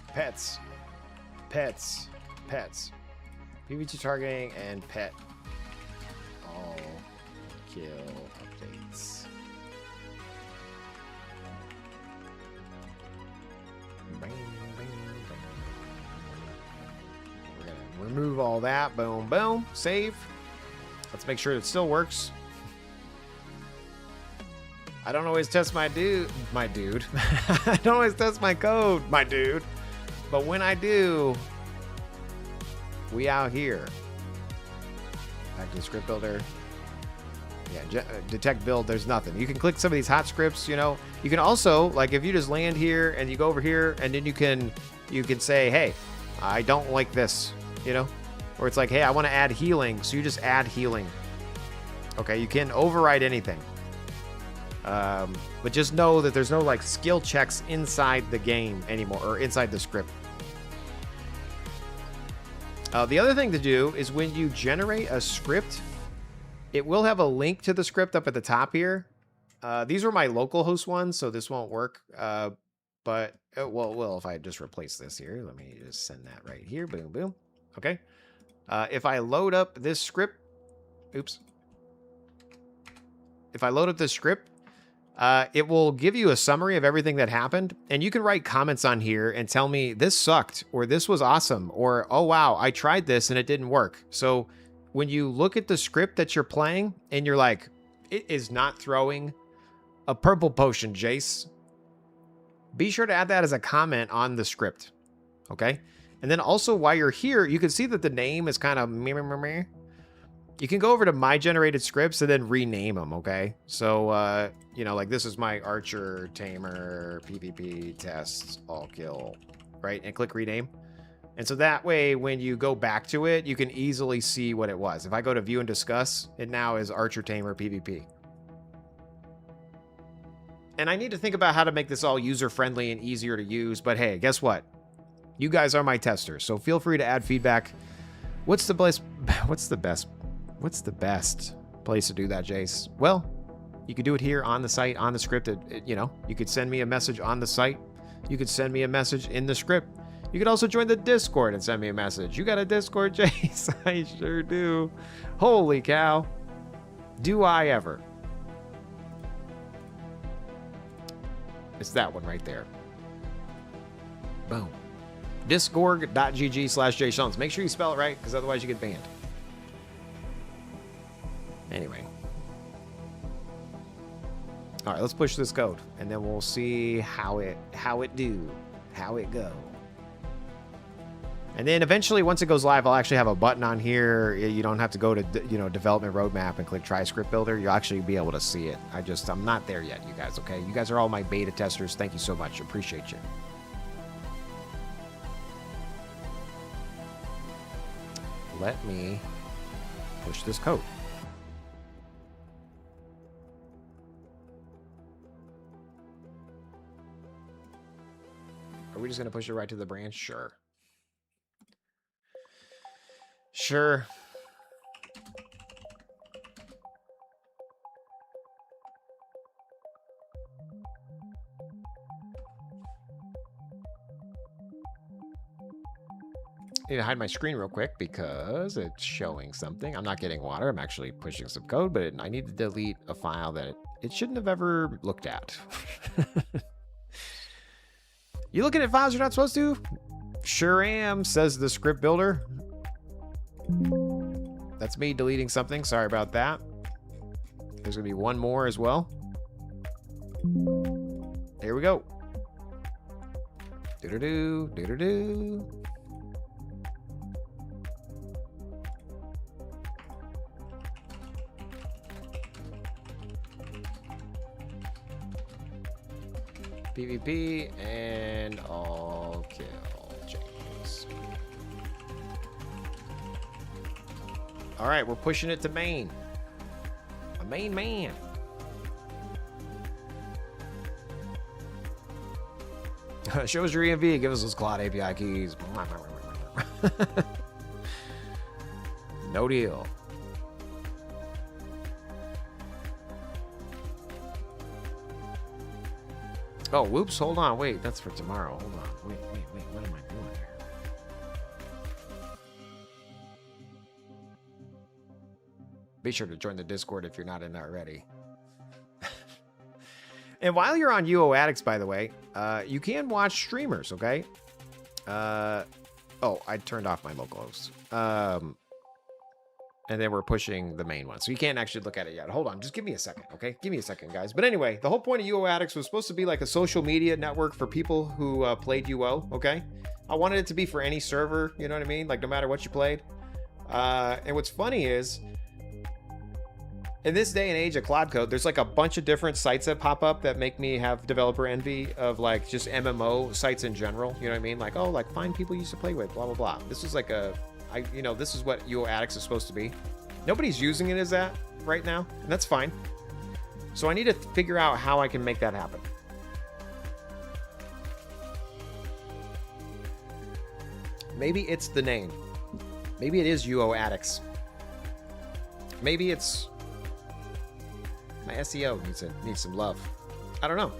Pets. Pets. Pets. PvP targeting and pet. Oh. kill updates. Bang, bang, bang. We're gonna remove all that. Boom, boom. Save. Let's make sure it still works. I don't always test my dude. I don't always test my code, my dude. But when I do, we out here. Back to the script builder. Yeah, detect build, there's nothing. You can click some of these hot scripts, you know. You can also, like, if you just land here and you go over here and then you can say, hey, I don't like this, you know. Or it's like, hey, I want to add healing. So you just add healing. Okay, you can override anything. But just know that there's no like skill checks inside the game anymore, or inside the script. The other thing to do is when you generate a script, it will have a link to the script up at the top here. These were my localhost ones, so this won't work. But well, if I just replace this here, let me just send that right here. Boom, boom. Okay. If I load up this script, oops. If I load up this script, it will give you a summary of everything that happened, and you can write comments on here and tell me this sucked, or this was awesome, or oh wow, I tried this and it didn't work. So when you look at the script that you're playing and you're like, it is not throwing a purple potion, Jace, be sure to add that as a comment on the script, okay? And then also while you're here, you can see that the name is kind of meh. You can go over to my generated scripts and then rename them, okay? So, you know, like this is my Archer, Tamer, PvP, Test, All Kill, right? And click rename. And so that way, when you go back to it, you can easily see what it was. If I go to view and discuss, it now is Archer, Tamer, PvP. And I need to think about how to make this all user-friendly and easier to use, but hey, guess what? You guys are my testers, so feel free to add feedback. What's the best place to do that, Jace? Well, you could do it here on the site, on the script. You know, you could send me a message on the site. You could send me a message in the script. You could also join the Discord and send me a message. You got a Discord, Jace? I sure do. Holy cow. Do I ever? It's that one right there. Boom. Discord.gg/JShones. Make sure you spell it right, because otherwise you get banned. Anyway. All right, let's push this code, and then we'll see how it go. And then eventually, once it goes live, I'll actually have a button on here. You don't have to go to, you know, development roadmap and click try script builder. You'll actually be able to see it. I'm not there yet, you guys, okay? You guys are all my beta testers. Thank you so much. Appreciate you. Let me push this code. Are we just going to push it right to the branch? Sure. Sure. I need to hide my screen real quick because it's showing something. I'm not getting water. I'm actually pushing some code, but I need to delete a file that it shouldn't have ever looked at. You looking at files you're not supposed to? Sure am, says the script builder. That's me deleting something. Sorry about that. There's going to be one more as well. There we go. Do-do-do, do-do-do. PvP and all kill chains. All right, we're pushing it to main. A main man. Show us your EMV. Give us those Cloud API keys. No deal. Oh, whoops. Hold on. Wait, that's for tomorrow. Hold on. Wait. What am I doing here? Be sure to join the Discord if you're not in already. And while you're on UO Addicts, by the way, you can watch streamers, okay? Oh, I turned off my local host. And then we're pushing the main one. So you can't actually look at it yet. Hold on. Just give me a second, okay? Give me a second, guys. But anyway, the whole point of UO Addicts was supposed to be like a social media network for people who played UO, okay? I wanted it to be for any server, you know what I mean? Like, no matter what you played. And what's funny is, in this day and age of Cloud Code, there's like a bunch of different sites that pop up that make me have developer envy of like just MMO sites in general. You know what I mean? Like, oh, like find people you used to play with, blah, blah, blah. This is like this is what UO Addicts is supposed to be. Nobody's using it as that right now, and that's fine. So I need to figure out how I can make that happen. Maybe it's the name. Maybe it is UO Addicts. Maybe it's my SEO needs some love. I don't know.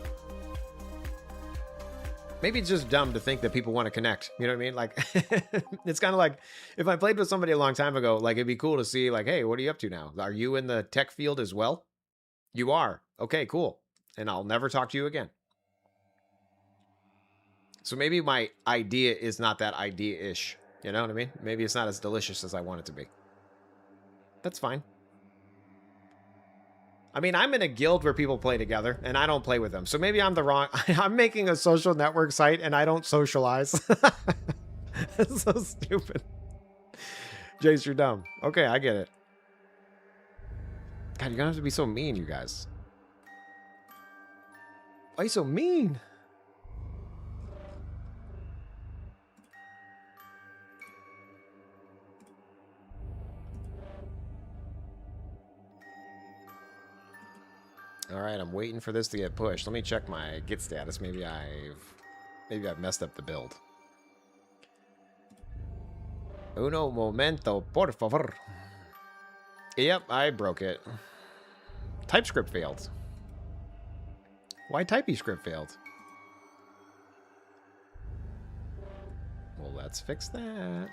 Maybe it's just dumb to think that people want to connect. You know what I mean? Like, it's kind of like if I played with somebody a long time ago, like it'd be cool to see like, hey, what are you up to now? Are you in the tech field as well? You are. Okay, cool. And I'll never talk to you again. So maybe my idea is not that idea-ish. You know what I mean? Maybe it's not as delicious as I want it to be. That's fine. I mean, I'm in a guild where people play together, and I don't play with them. So maybe I'm the wrong... I'm making a social network site, and I don't socialize. That's so stupid. Jace, you're dumb. Okay, I get it. God, you're gonna have to be so mean, you guys. Why are you so mean? All right, I'm waiting for this to get pushed. Let me check my git status. Maybe I've messed up the build. Uno momento, por favor. Yep, I broke it. TypeScript failed. Why TypeScript failed? Well, let's fix that.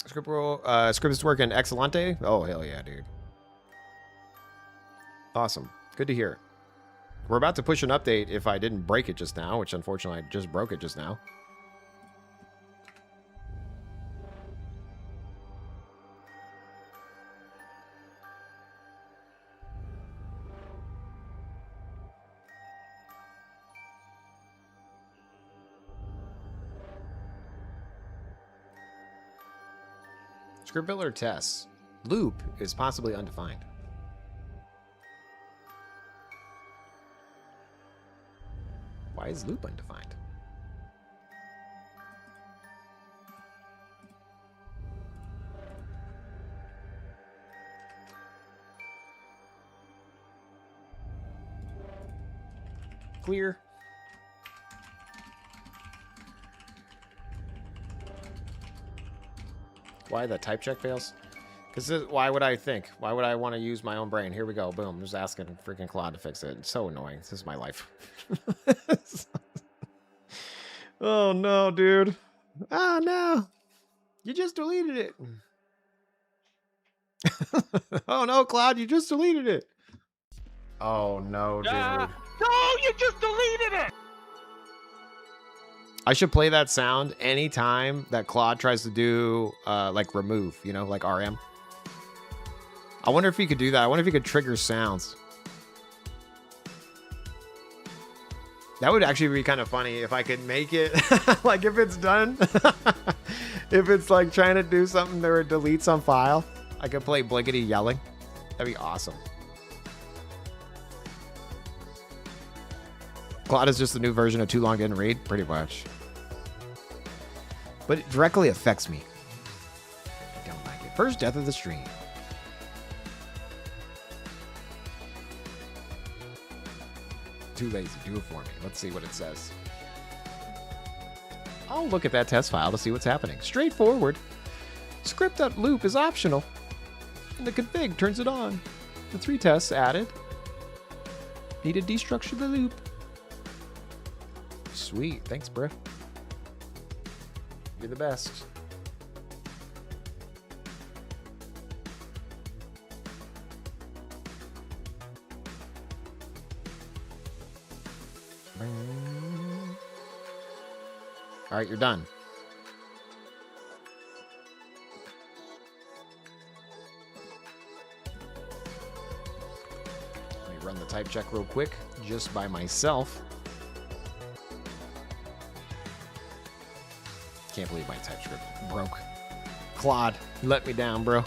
Script is working excellente. Oh, hell yeah, dude. Awesome. Good to hear. We're about to push an update if I didn't break it just now, which unfortunately I just broke it just now. Script builder tests. Loop is possibly undefined. Why is loop undefined? Clear. Why the type check fails? Because why would I think? Why would I want to use my own brain? Here we go. Boom. Just asking freaking Claude to fix it. It's so annoying. This is my life. Oh, no, dude. Oh, no. You just deleted it. Oh, no, Claude. You just deleted it. Oh, no, dude. No, you just deleted it. I should play that sound anytime that Claude tries to do, like, remove, you know, like RM. I wonder if he could do that. I wonder if he could trigger sounds. That would actually be kind of funny if I could make it, like, if it's done. If it's, like, trying to do something or delete some file, I could play Blinkety yelling. That'd be awesome. Claude is just the new version of Too Long Didn't Read, pretty much. But it directly affects me. I don't like it. First death of the stream. Too lazy. Do it for me. Let's see what it says. I'll look at that test file to see what's happening. Straightforward. Script.loop is optional. And the config turns it on. The 3 tests added. Need to destructure the loop. Sweet. Thanks, bro. You're the best. All right, you're done. Let me run the type check real quick, just by myself. Can't believe my TypeScript broke. Claude, you let me down, bro.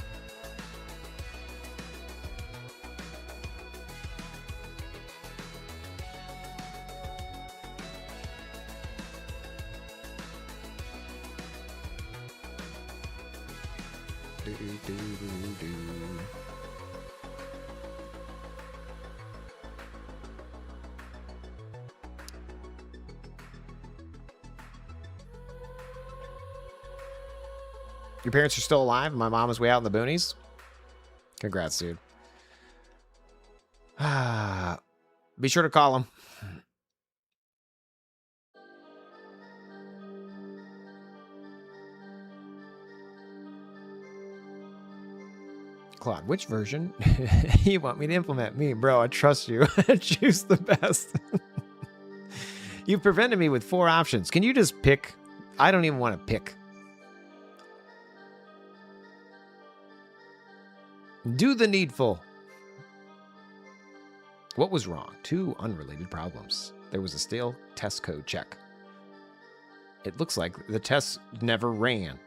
Your parents are still alive? My mom is way out in the boonies? Congrats, dude. Be sure to call them. Claude, which version you want me to implement? Me, bro, I trust you. Choose the best. You've prevented me with 4 options. Can you just pick? I don't even want to pick. Do the needful. What was wrong? 2 unrelated problems. There was a stale test code check. It looks like the test never ran.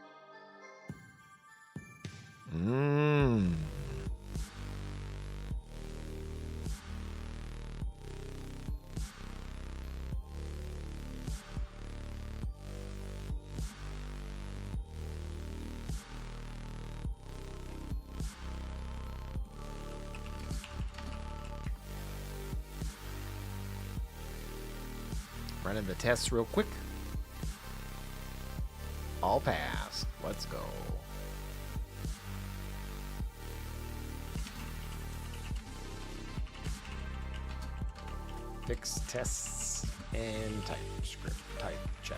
Running the tests real quick. All passed. Let's go. Fix tests and TypeScript. Type check.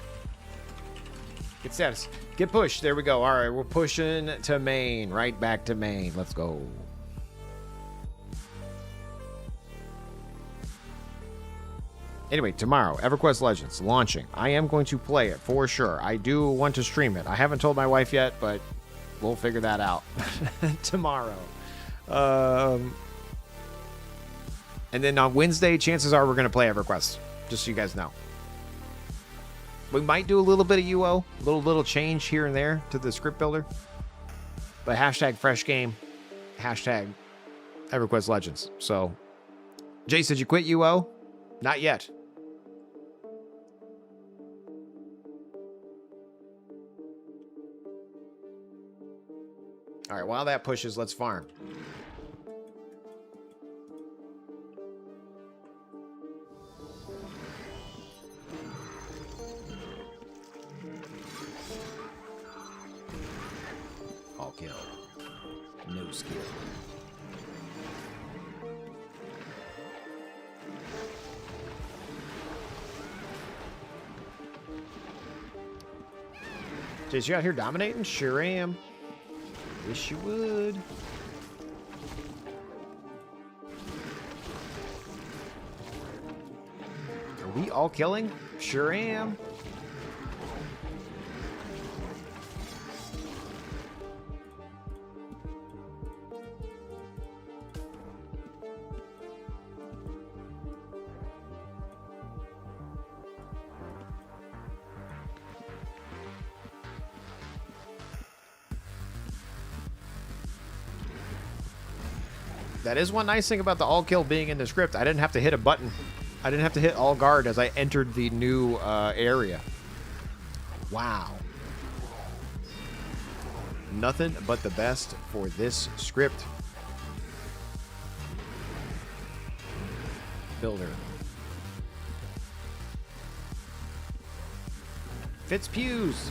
Get status. Get pushed. There we go. All right, we're pushing to main. Right back to main. Let's go. Anyway, tomorrow, EverQuest Legends launching. I am going to play it for sure. I do want to stream it. I haven't told my wife yet, but we'll figure that out tomorrow. And then on Wednesday, chances are we're going to play EverQuest, just so you guys know. We might do a little bit of UO, little change here and there to the script builder. But hashtag fresh game, hashtag EverQuest Legends. So, Jace, did you quit UO? Not yet. All right, while that pushes, let's farm. All kill. No skill. Jace, you out here dominating? Sure am. Wish you would. Are we all killing? Sure am. That is one nice thing about the all kill being in the script. I didn't have to hit a button. I didn't have to hit all guard as I entered the new area. Wow. Nothing but the best for this script. Builder. Fitzpews.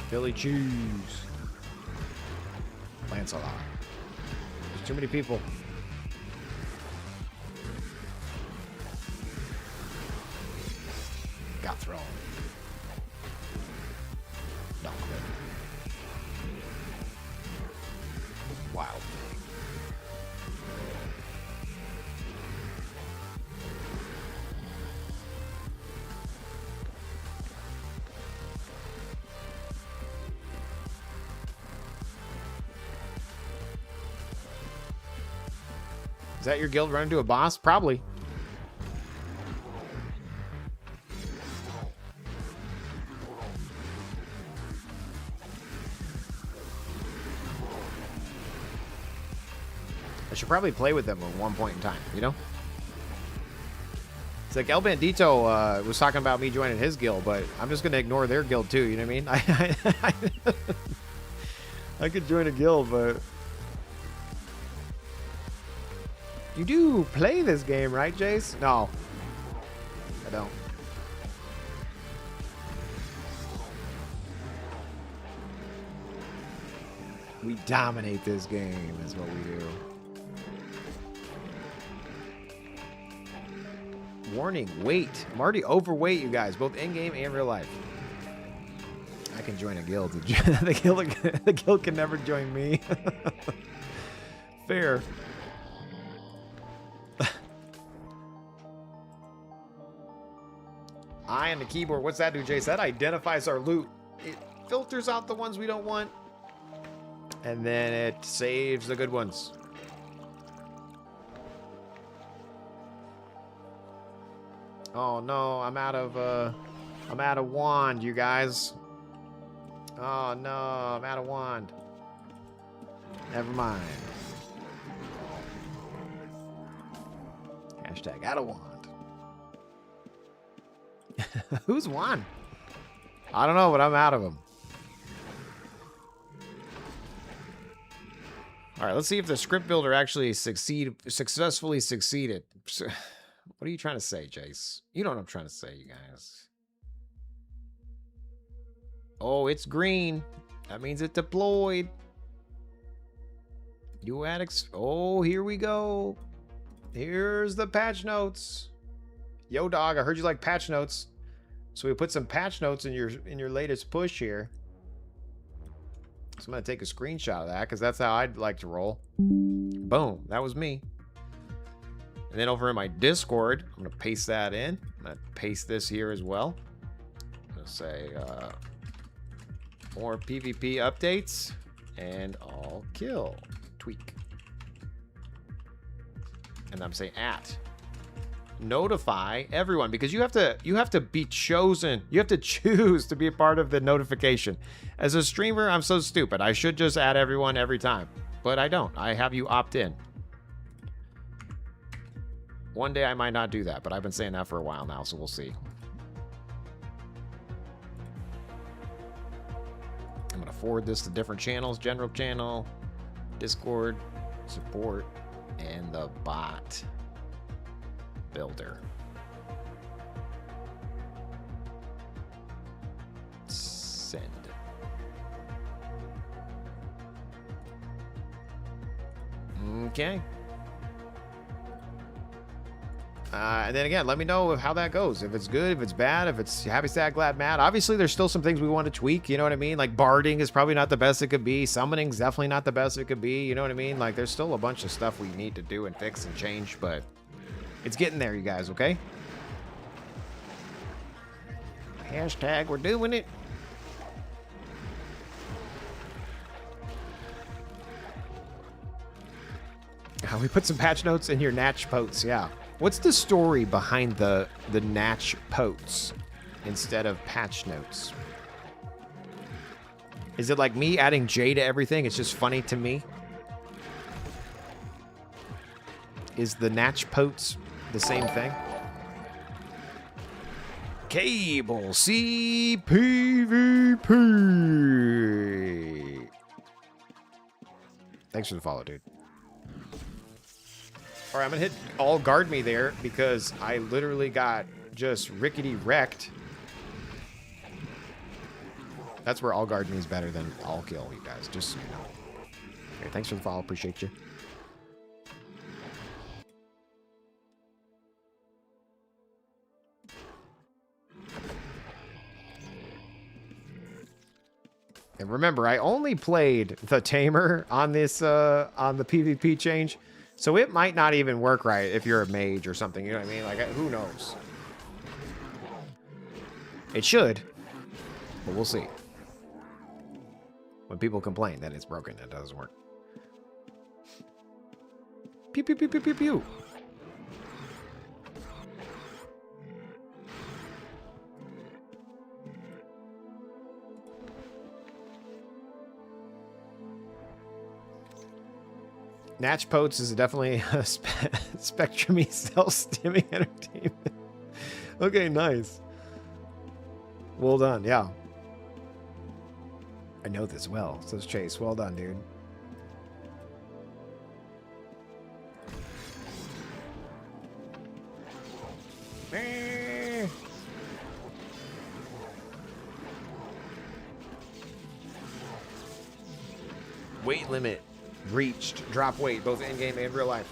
Philly cheese. Lancelot. Too many people. Got thrown. No. Wild. Is that your guild running to a boss? Probably. I should probably play with them at one point in time, you know? It's like El Bandito was talking about me joining his guild, but I'm just going to ignore their guild too, you know what I mean? I could join a guild, but... You do play this game, right, Jace? No. I don't. We dominate this game, is what we do. Warning, wait. I'm already overweight, you guys, both in-game and real life. I can join a guild. The guild can never join me. Fair. Eye on the keyboard. What's that do, Jace? That identifies our loot. It filters out the ones we don't want. And then it saves the good ones. Oh no, I'm out of wand, you guys. Oh no, I'm out of wand. Never mind. Hashtag out of wand. Who's won? I don't know, but I'm out of them. All right, let's see if the script builder actually successfully succeeded. What are you trying to say, Jace? You know what I'm trying to say, you guys. Oh, it's green. That means it deployed. UOAddicts. Oh, here we go. Here's the patch notes. Yo, dog, I heard you like patch notes. So we put some patch notes in your latest push here. So I'm going to take a screenshot of that because that's how I'd like to roll. Boom. That was me. And then over in my Discord, I'm going to paste that in. I'm going to paste this here as well. I'm going to say more PvP updates and I'll kill. Tweak. And I'm saying at. Notify everyone because you have to be chosen. You have to choose to be a part of the notification. As a streamer, I'm so stupid. I should just add everyone every time, but I don't. I have you opt in. One day I might not do that, but I've been saying that for a while now, so we'll see. I'm gonna forward this to different channels: general channel, Discord, support, and the bot builder. Send. Okay. And then again, let me know how that goes. If it's good, if it's bad, if it's happy, sad, glad, mad. Obviously, there's still some things we want to tweak. You know what I mean? Like barding is probably not the best it could be. Summoning's definitely not the best it could be. You know what I mean? Like there's still a bunch of stuff we need to do and fix and change, but it's getting there, you guys, okay? Hashtag we're doing it. We put some patch notes in your Natch Potes, yeah. What's the story behind the Natch Potes instead of patch notes? Is it like me adding J to everything? It's just funny to me. Is the Natch Potes the same thing? Cable CPVP. Thanks for the follow, dude. All right, I'm gonna hit all guard me there because I literally got just rickety wrecked. That's where all guard me is better than all kill, you guys. Just so you know. Okay, thanks for the follow, appreciate you. And remember, I only played the Tamer on this, on the PvP change. So it might not even work right if you're a mage or something. You know what I mean? Like, who knows? It should. But we'll see. When people complain that it's broken, it doesn't work. Pew, pew, pew, pew, pew, pew. Natch Potes is definitely a Spectrum-y self-stimming entertainment. Okay, nice. Well done, yeah. I know this well, says Chase. Well done, dude. Weight limit reached. Drop weight, both in-game and real life.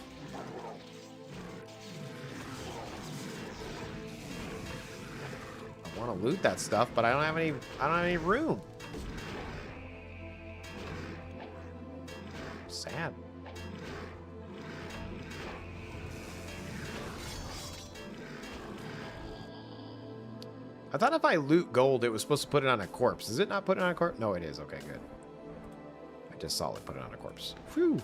I want to loot that stuff, but I don't have any room. Sad. I thought if I loot gold, it was supposed to put it on a corpse. Is it not put it on a corpse? No, it is. Okay, good. I just saw it put it on a corpse. Phew.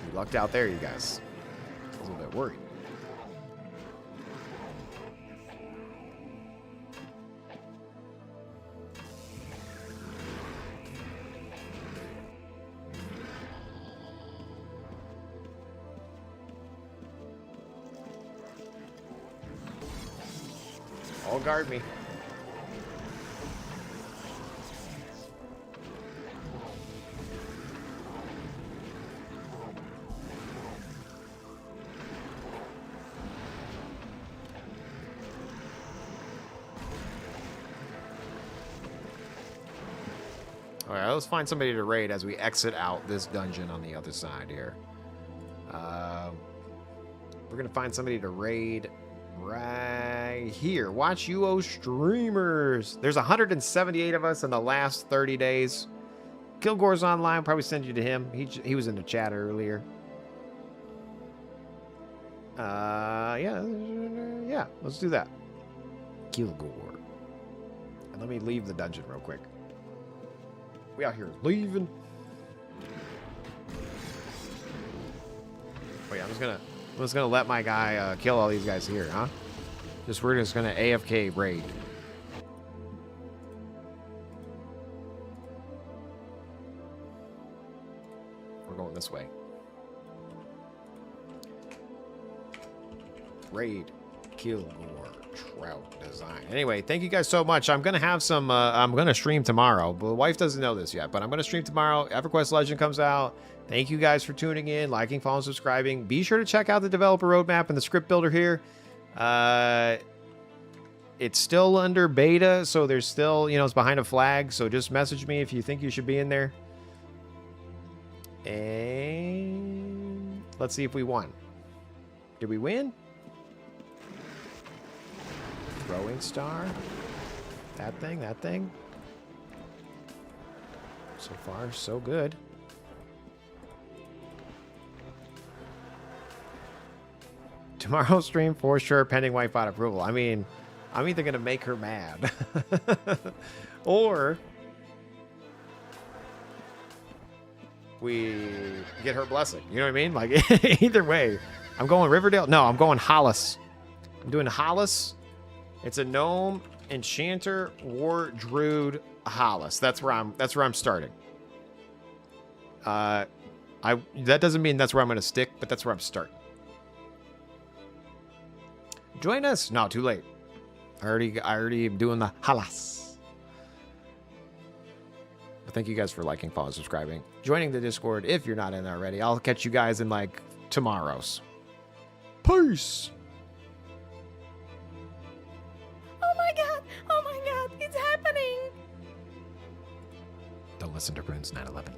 You lucked out there, you guys. I was a little bit worried. All guard me. All right, let's find somebody to raid as we exit out this dungeon on the other side here. We're gonna find somebody to raid right here. Watch UO streamers. There's 178 of us in the last 30 days. Kilgore's online. Probably send you to him. He was in the chat earlier. Yeah, let's do that. Kilgore. And let me leave the dungeon real quick. We out here leaving. Wait, I'm just gonna let my guy kill all these guys here, huh? We're just gonna AFK raid. We're going this way. Raid, Kilgore, Trout Design. Anyway, thank you guys so much. I'm gonna have some. I'm gonna stream tomorrow. But the wife doesn't know this yet, but I'm gonna stream tomorrow. EverQuest Legend comes out. Thank you guys for tuning in, liking, following, subscribing. Be sure to check out the developer roadmap and the script builder here. It's still under beta, so there's still, it's behind a flag. So just message me if you think you should be in there. And let's see if we won. Did we win? Throwing star. That thing. So far, so good. Tomorrow's stream for sure, pending wife out approval. I mean, I'm either going to make her mad or we get her blessing. You know what I mean? Like, either way. I'm going Riverdale. No, I'm going Hollis. I'm doing Hollis. It's a gnome, enchanter, war, druid, Hollis. That's where I'm starting. That doesn't mean that's where I'm going to stick, but that's where I'm starting. Join us. No, too late. I already am doing the halas. But thank you guys for liking, following, subscribing, joining the Discord if you're not in there already. I'll catch you guys in like tomorrow's. Peace. Oh my god, it's happening. Don't listen to Runes 911.